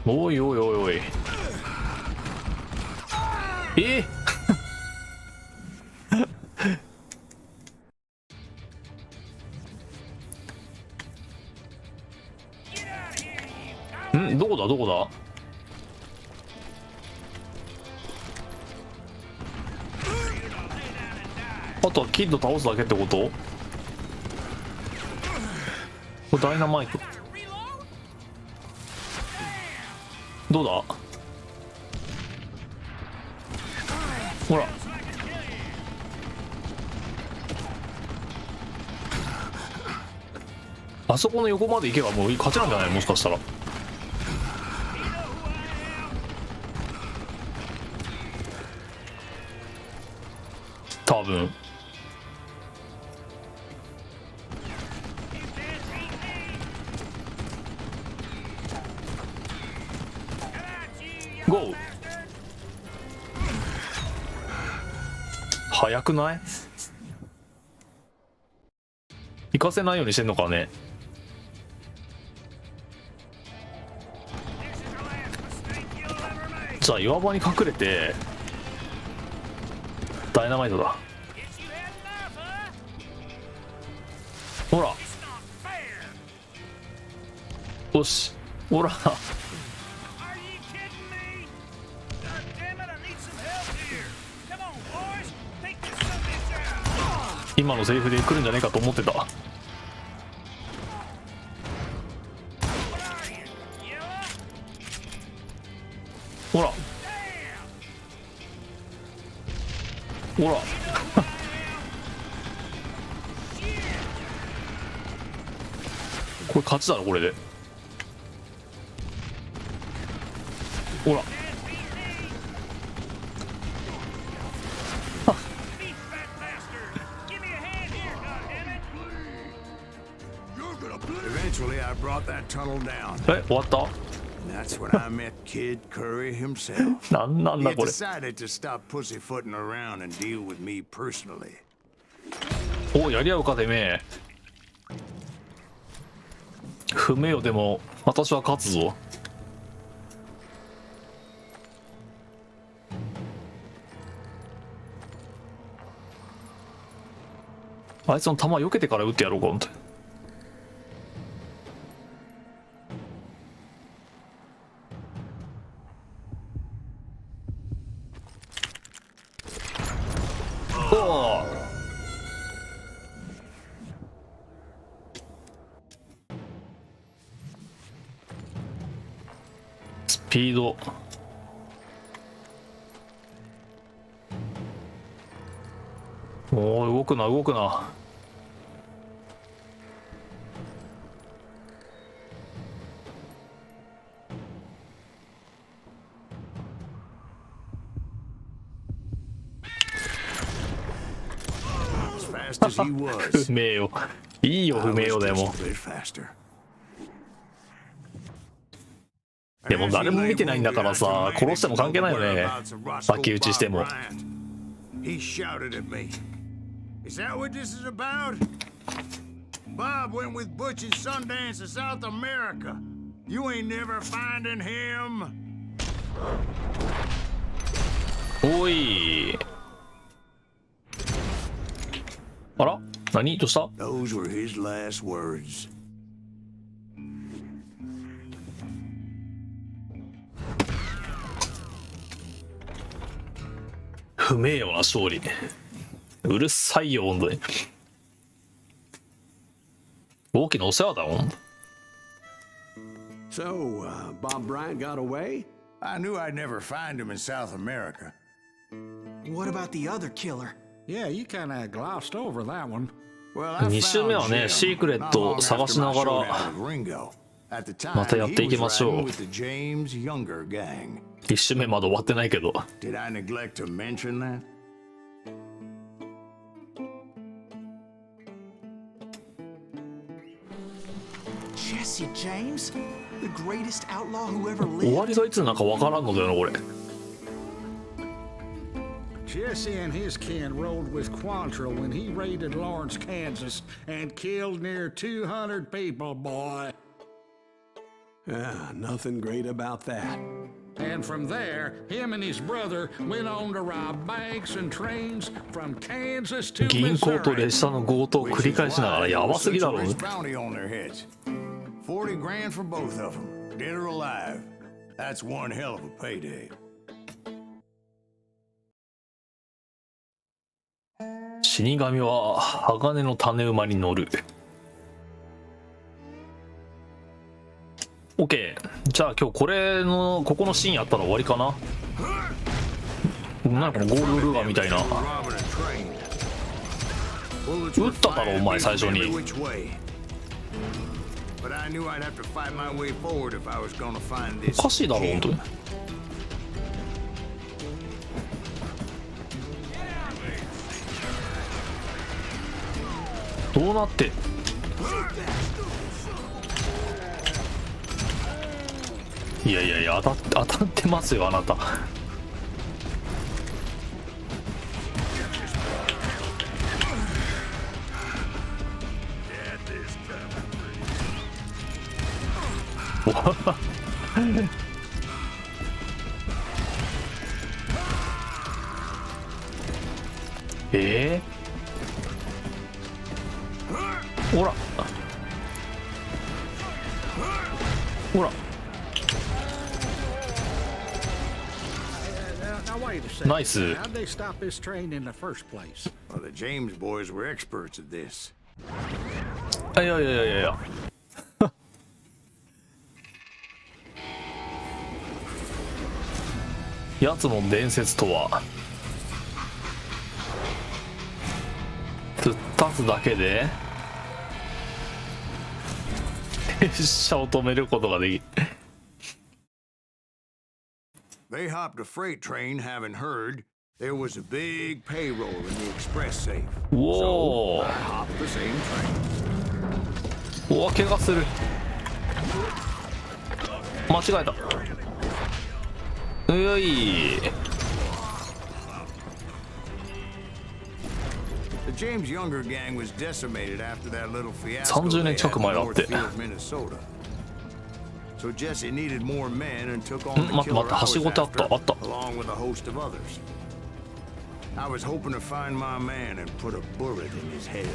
A: おいどこだあとはキッド倒すだけってこと。これダイナマイトどうだ。ほらあそこの横まで行けばもう勝ちなんじゃない。もしかしたら多分。ゴー。早くない？行かせないようにしてんのかね。じゃあ岩場に隠れてダイナマイトだ。ほらよしほら今のセリフで来るんじゃねえかと思ってた。ほらほらこれ勝ちだろこれで。ほら
B: Eventually, I brought that tunnel down.
A: 終わった。
B: That's when I met Kid Curry himself.
A: なんだ
B: He
A: こ
B: had
A: れ。
B: decided to stop pussyfooting around and deal with me personally.
A: おやり合うかてめえ。踏めよでも私は勝つぞ。あいつの弾避けてから撃ってやろうか、ほんとに。おお、スピード。おお、動くな動くな。不明よ。いいよ不明よ。でも誰も見てないんだからさ、殺しても関係ないよね。先打ちしても。
B: He shouted at me. Is that what this is about? Bob went with Butch and Sundance to South America. You ain't never finding him.
A: おい。あら？何？どうした？
B: Those were his last words.
A: 不名誉な勝利。うるさいよ本当に。大きなお世話だもん。
D: So, Bob Bryant got away?
B: I knew I'd never find him in South America.
C: What about the other killer?
H: Yeah, you kind of glossed over that one.
B: Well, I
A: 2周目はね、シークレットを探しながらまたやっていきましょう。1周目まだ終わってないけど。
B: Did I neglect to mention that?
C: Jesse James? The greatest outlaw who ever
A: 終わ
C: lived?
A: りがいつなんかわからんのだよなこれ。
H: Jesse and his kin rode with Quantrill when he raided Lawrence, Kansas, and killed near 200 people, boy.
D: Ah, nothing great about that.
H: And from there, him and his brother went on to rob banks and trains from Kansas to
A: 銀行と
H: Missouri.
A: 列車の強盗を繰り返しながらやばすぎだろうね。
B: Bounty on their heads. 40 grand for both of them, dead or alive. That's one hell of a payday.
A: 死神は鋼の種馬に乗る。OK。じゃあ今日ここのシーンやったら終わりかな。なんかこのゴールルガーみたいな。撃っただろお前最初に。おかしいだろ本当に。どうなって。いやいやいや当たってますよあなた。ほらほら
H: Now wait a second.
A: Nice.
H: How'd they stop this train in the first place?
B: Well, the James boys were experts at this.
A: いやいやいやいやいややつの伝説とは突っ立つだけで列車を止めることができる。
B: They hopped a freight train, having heard there was a big payroll in the express safe.
A: Whoa.
B: So I hopped the same train.
A: おお怪我する。間違えた。うよい。
B: The James Younger gang was decimated after that little fiasco
A: 30 年
B: they
A: 近
B: had
A: く
B: in
A: 前だって。
B: Northfield, Minnesota. So Jesse needed more men and took on the
A: 待って待って、
B: killer
A: はし
B: I
A: ご
B: was
A: ってあった
B: after,
A: あった。
B: along with a host of others. I was hoping to find my man and put a bullet in his head.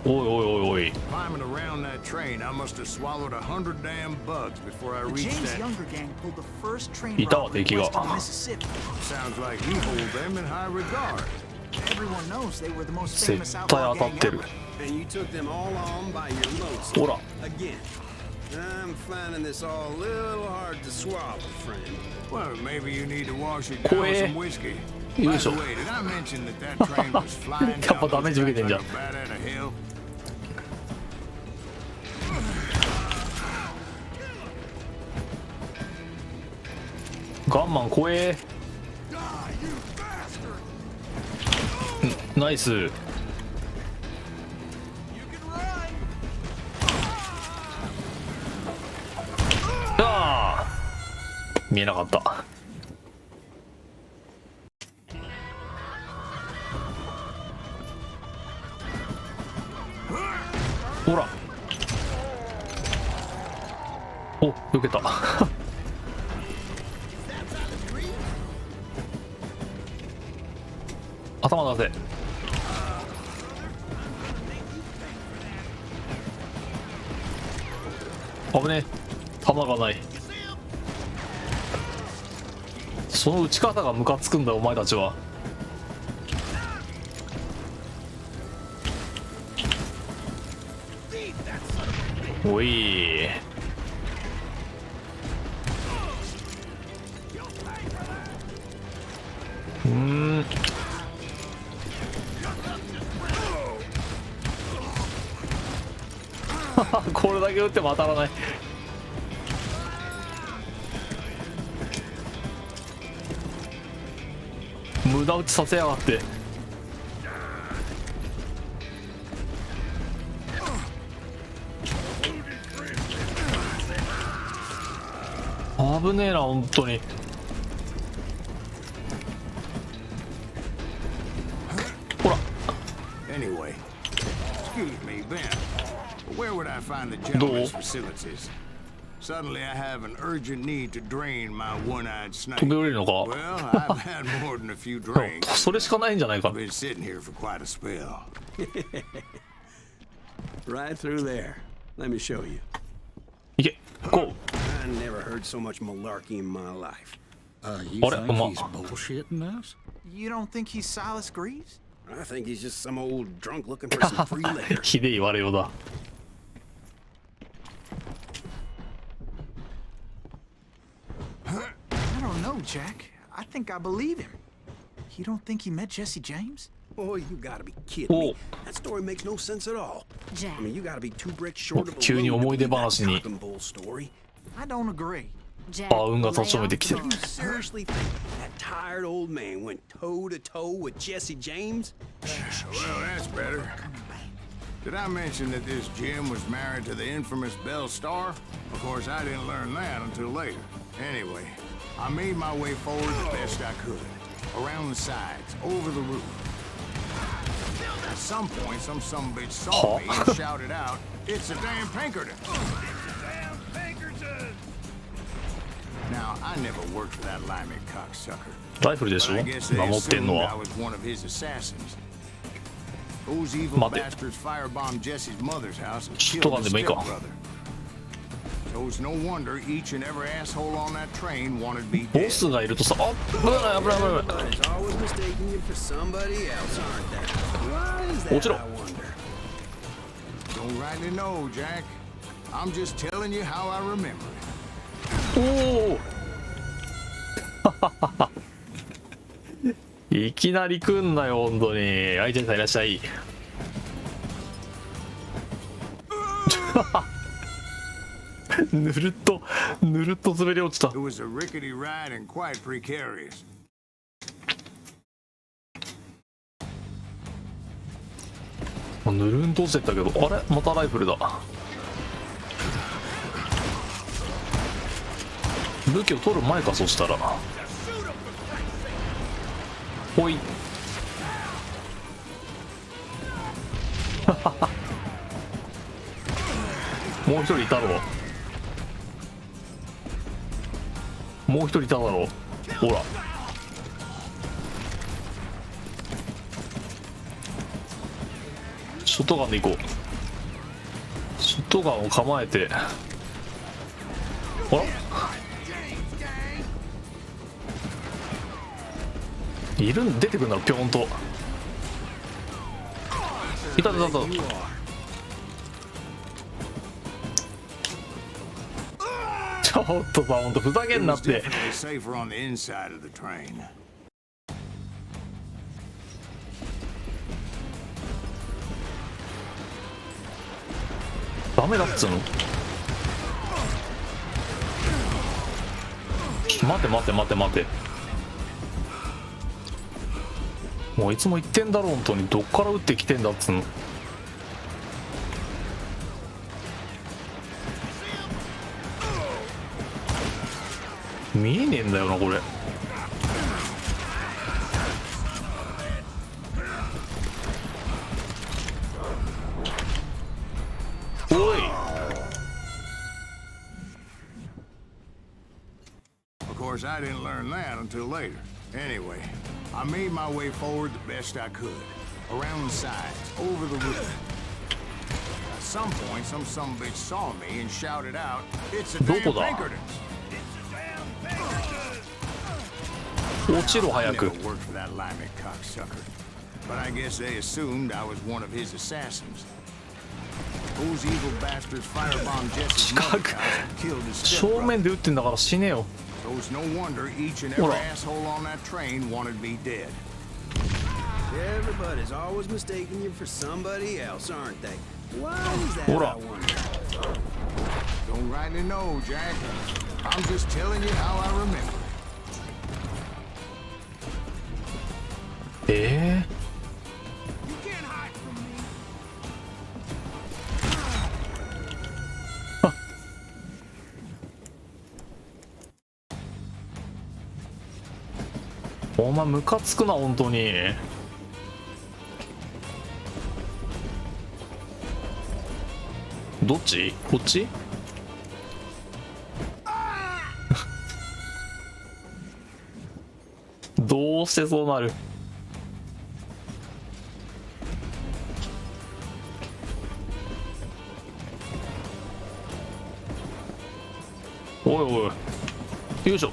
A: おいおいおいおい。
B: Climbing around that train, I must have swallowed 100 damn bugs before I
C: The
B: reached
C: James
B: that.
C: Younger gang pulled the first train
A: いたわ、
C: robbery
A: 敵が。
C: west of the Mississippi.
B: Sounds like you hold them in high regard.
C: Everyone knows they were the most
A: 絶
C: famous
A: 対
C: outlaw
A: 当たっ
C: gang
A: てる。
C: ever.
D: And you took them all on by your lonesome.
A: ほら。
D: Again. I'm finding this all a little hard to swallow, friend.
B: Well, maybe you need to wash it down
A: 怖
B: with
A: え。
B: some whiskey.
A: よ
B: By
A: いし
B: the
A: ょ。
B: way, did I mention that that train was flying
A: やっぱ
B: down
A: ダメージ受け
B: those
A: てん
B: tracks
A: じゃ
B: like
A: ん。
B: a bat out of hell?
A: ガンマン怖え。ナイス。ああ、見えなかった。ほら。お、避けた。頭出せ。危ねえ、弾がない。その撃ち方がムカつくんだよお前たちは。おい、これだけ撃っても当たらない。無駄撃ちさせやがって。危ねえな本当に。ほら。
B: Anyway, excuse me, Ben. Where would I find the gentleman's facilities? Suddenly I have an urgent need to drain my one-eyed snake.
A: 飛び降りるのか。
B: Well, I've had more than a few drinks.
A: それしかないんじゃないか。
B: I've been sitting here for quite a spell.
D: Right through there. Let me show you.
A: いけ、ゴ
D: I never heard so much malarkey in my life.
H: You
A: What a-
H: think
A: ma-
H: he's bullshitting us?
C: You don't think he's Silas Greaves?
D: I think he's just some old drunk looking for some free liquor.
A: ひでえ言われようだ。
C: I don't know, Jack. I think I believe him. You don't think he met Jesse James?
D: Oh, you gotta be kidding me.
A: Oh.
D: That story makes no sense at all.
F: Jack.
D: I mean, you gotta be two bricks short of a
A: 急に
D: load to
A: 思い出
D: believe that
A: 話に。
D: cock and bull story.
C: I don't agree.
F: Jack,
A: あ、運が立ち込めてきてる。
F: lay off
D: You seriously think that tired old man went toe to toe with Jesse James?
B: Well, that's better. Did I mention that this Jim was married to the infamous Belle Starr? Of course, I didn't learn that until later. Anyway, I made my way forward the best I could. Around the sides, over the roof. At some point, some sumbitch saw me and shouted out, "It's a damn Pinkerton!"
G: Damn Pinkerton!
B: Now, I never worked for that limey cocksucker.
A: ライフルでし
B: But
A: ょ
B: I guess they
A: 守ってん
B: assumed
A: の
B: I
A: は。
B: was one of his assassins. Those evil
A: 待て。
B: bastards firebombed Jesse's mother's house and
A: シュット
B: killed
A: ガン
B: his
A: でもいいか。
B: stepbrother. So it's no wonder each and every asshole on that train wanted me
A: ボ
B: dead.
A: スがいるとさ、あ、危ない危ない危ない。
D: Everybody's always mistaking you for somebody else, aren't they? Why is that,
A: もちろん。
D: I wonder?
B: Don't rightly know, Jack. I'm just telling you how I remember it.
A: おお。いきなり来んなよ本当に。あいちゃんさんいらっしゃい。ぬるっと滑り落ちた。
B: It was a rickety ride and quite precarious.
A: ぬるんと落ちてったけど、あれまたライフルだ。武器を取る前か、そしたら。ほい。もう一人いたろ。もう一人いただろう。ほら。ショットガンでいこう。ショットガンを構えて、あら、いるん、出てくるんだろ、ぴょんと。いたいたいた。ちょっとさ、ほんとふざけんなって。
B: Definitely safer on the inside of the train.
A: ダメだっつうの。待て待て待て待て、もういつも言ってんだろ、本当に。どっから撃ってきてんだっつうの。見えねえんだよなこれ。おい。
B: Of course, I didn't learn that until later. Anyway, I made my way forward the best I could. Around the sides, over the roof. At some point, some sumbitch saw me and shouted out, "It's a damn
A: どこだ？
B: Pinkertons!"
A: 落ちろ
B: I
A: 早
B: never
A: く。
B: worked for that limey cocksucker. But I guess they assumed I was one of his assassins. Those evil bastards firebombed Jesse's mother house and killed his
A: 正
B: stepbrother.
A: 面で撃ってんだから死ねよ。
B: So it's no wonder each and
A: Hold
B: every
A: on.
B: asshole on that train wanted me dead.
D: Everybody's always mistaking you for somebody else, aren't they? Why is that,
A: Hold
D: I
A: on.
D: wonder?
B: Don't rightly know, Jack. I'm just telling you how I remember.
A: え
G: You can't hide from me.
A: ー、お前ムカつくな本当に。どっち？こっち？どうしてそうなる？おいおい、よいしょ。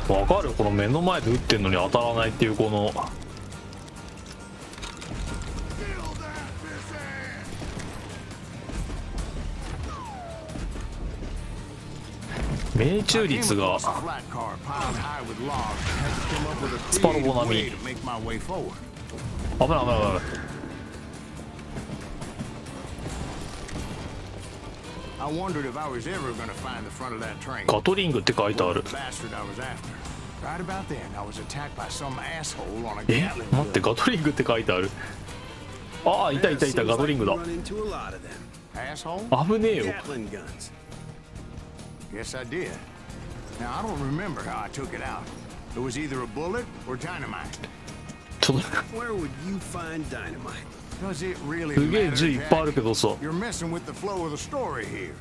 A: わかる？この目の前で撃ってんのに当たらないっていうこの。命中率が
B: Flat car piled high with logs. Had to come up with a
A: Sparrow
B: creative
A: Bonami.
B: way to make my way forward.
A: 危ない危ない危ない。
B: I wondered if I was ever going to find the front of that train.
A: ガトリングって書いてある。
B: The bastard I was after. Right about then, I was attacked by some asshole on a
A: え
B: Gatling
A: 待って、
B: gun.
A: ガトリングって書いてある。ああ、いたいたいた、
D: Seems
A: ガト
D: like
A: リング
D: you
A: だ。
D: run into a lot of them.
B: Asshole?
A: 危ねえよ。
D: Gatling guns.
B: Yes, I did. Now, I don't remember how I took it out. It was either a bullet or dynamite.
A: ちょっと
D: Where would you find dynamite?
B: Does it really
A: すげえ
B: matter,
A: 銃いっぱいある
B: Jack?
A: けどさ。
B: You're messing with the flow of the story here.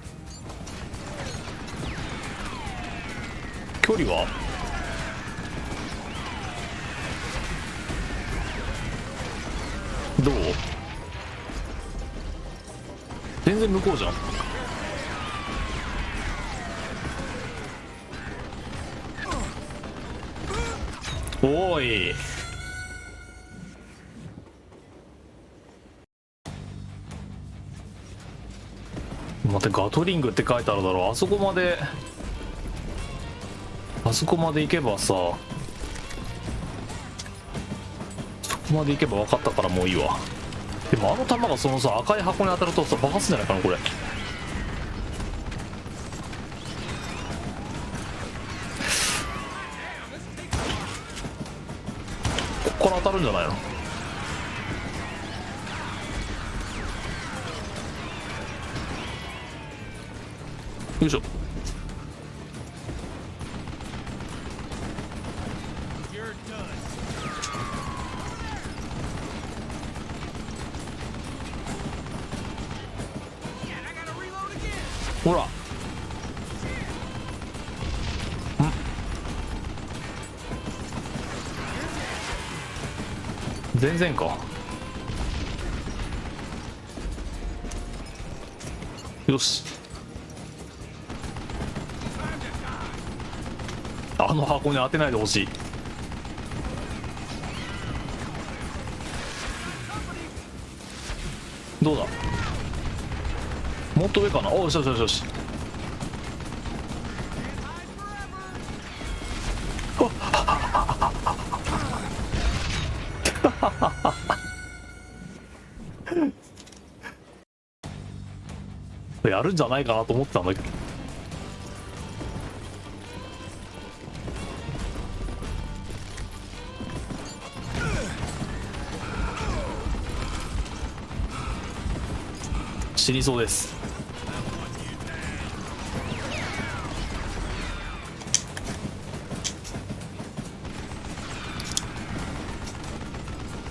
A: 距離は？どう？全然向こうじゃん。おーい。待って、ガトリングって書いてあるだろ。あそこまで行けばさ、そこまで行けば分かったからもういいわ。でもあの弾がそのさ赤い箱に当たるとさ爆発すんじゃないかなこれ。ここから当たるんじゃないの？よいしょ。
G: You're done.
A: ほら全然か。よし、あの箱に当てないでほしい。どうだ、もっと上かな。およしよしよしよし。やるんじゃないかなと思ってたんだけど。死にそうです。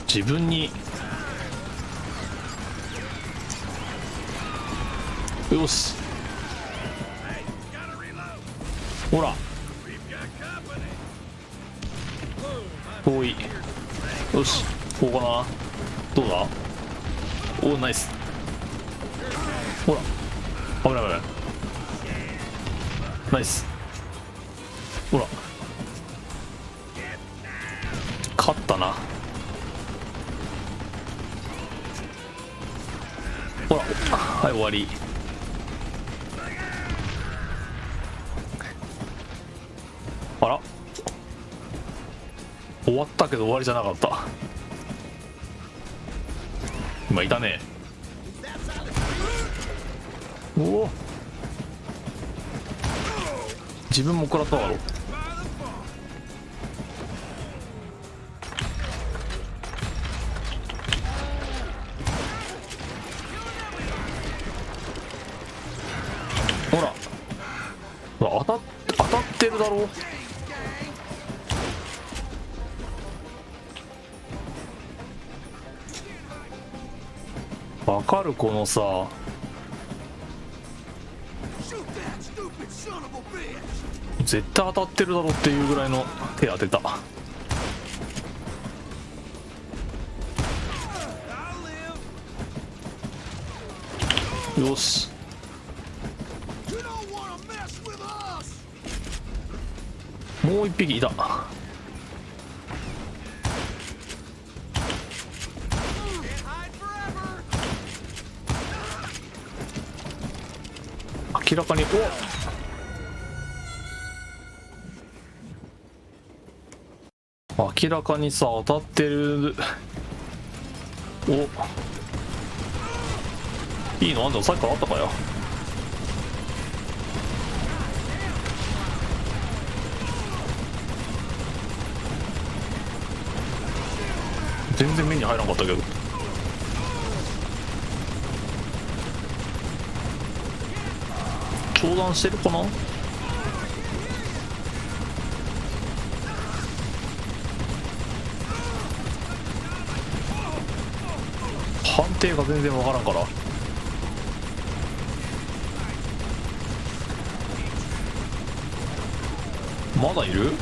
A: 自分によし、ほら遠い。よし、ここかな。どうだ。おお、ナイス。ほら、危ない危ない。ナイス。ほら、勝ったな。ほら、はい、終わり。あら、終わったけど終わりじゃなかった。今いたね。おお、自分も食らったわろ。ほら、当たってるだろ。わかる、このさ、絶対当たってるだろっていうぐらいの手当てた。よし、もう一匹いた。明らかに、明らかにさ、当たってる。お、いいのあんたさっきからあったかよ。全然目に入らなかったけど。相談してるかな。判定が全然わからんから。まだいる。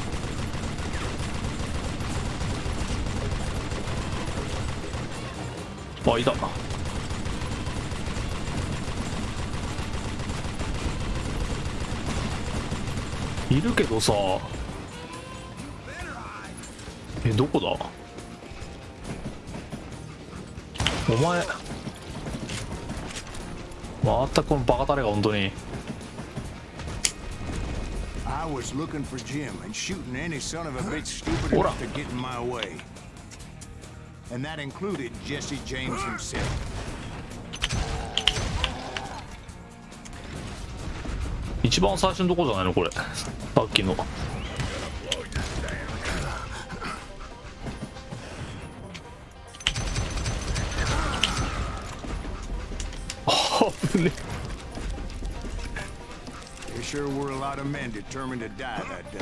A: あ、いた。いるけどさ、どこだお前。またこのバカタレが本当に。
B: I was looking for Jim and shooting any son of a bitch stupid enough to get in my way. And that included Jesse James himself.
A: 一番最初のとこじゃないのこれ、さっきの。あぶね。
B: There sure were a lot of men determined to die that day.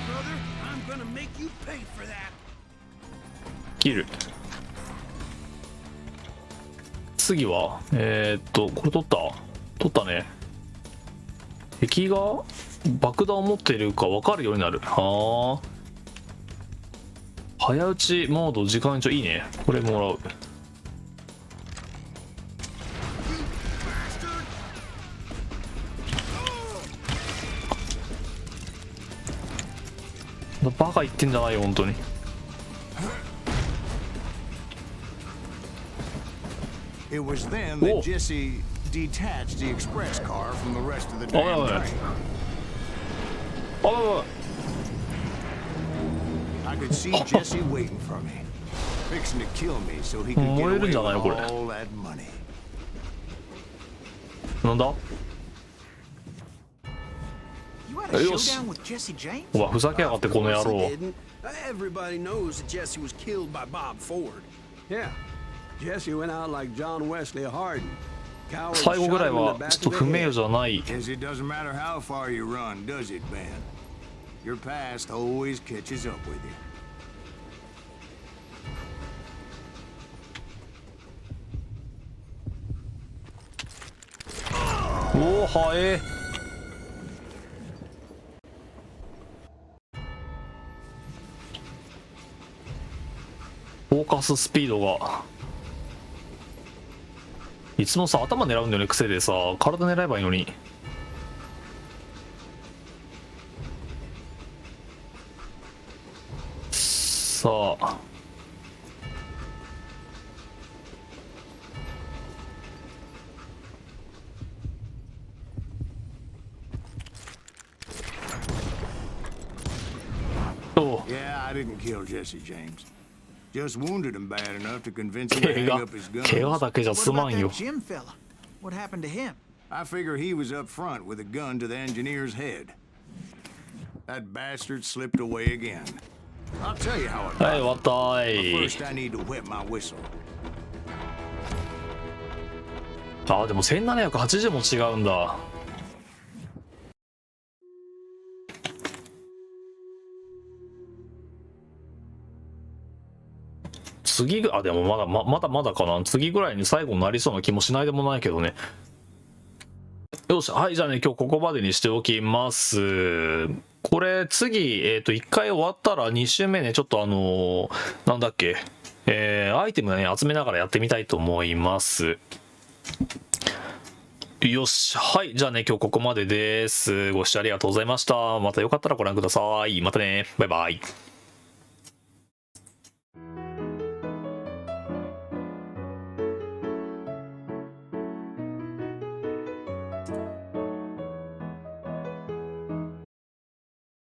G: Brother, I'm gonna make you pay for that.
A: 切る。次はこれ取ったね。敵が爆弾を持っているか分かるようになる。はあ。早打ちモード時間長いいね。これもらう。バカ言ってんじゃないよ本当に。
B: It was then that Jesse detached the express car from the rest of the damn train. I could see Jesse waiting for me, fixing to kill me so he could get away with all that money.
A: なんだ？
C: You had a showdown with Jesse James?
A: お前ふざけやがってこの野郎。
D: Everybody knows that Jesse was killed by Bob Ford. Yeah, Jesse went out like John Wesley Hardin.
A: 最後ぐらいはちょっと不名誉じゃない。
B: Guess it doesn't matter how far you run, does it, Ben? Your past always catches up with you.
A: おおはえ。フォーカススピードがいつもさ頭狙うんだよね。癖でさ体狙えばいいのに。さあ
B: Yeah, I didn't kill Jesse James. Just wounded him bad enough to convince him to hang up his gun.
A: 怪我だけじゃすまんよ。
C: Jim fella. What happened to him?
B: I figure he was up front with a gun to the engineer's head. That bastard slipped away again. I'll tell you how it
A: はい終わ
B: got.
A: ったー
B: But
A: い。
B: first, I need to wet my whistle.
A: あでも1780も違うんだ。次あでもまだかな。次ぐらいに最後になりそうな気もしないでもないけどね。よし、はい、じゃあね今日ここまでにしておきます。これ次1回終わったら2周目ねちょっとなんだっけアイテムね集めながらやってみたいと思います。よし、はいじゃあね今日ここまでです。ご視聴ありがとうございました。またよかったらご覧ください。またね、バイバイ。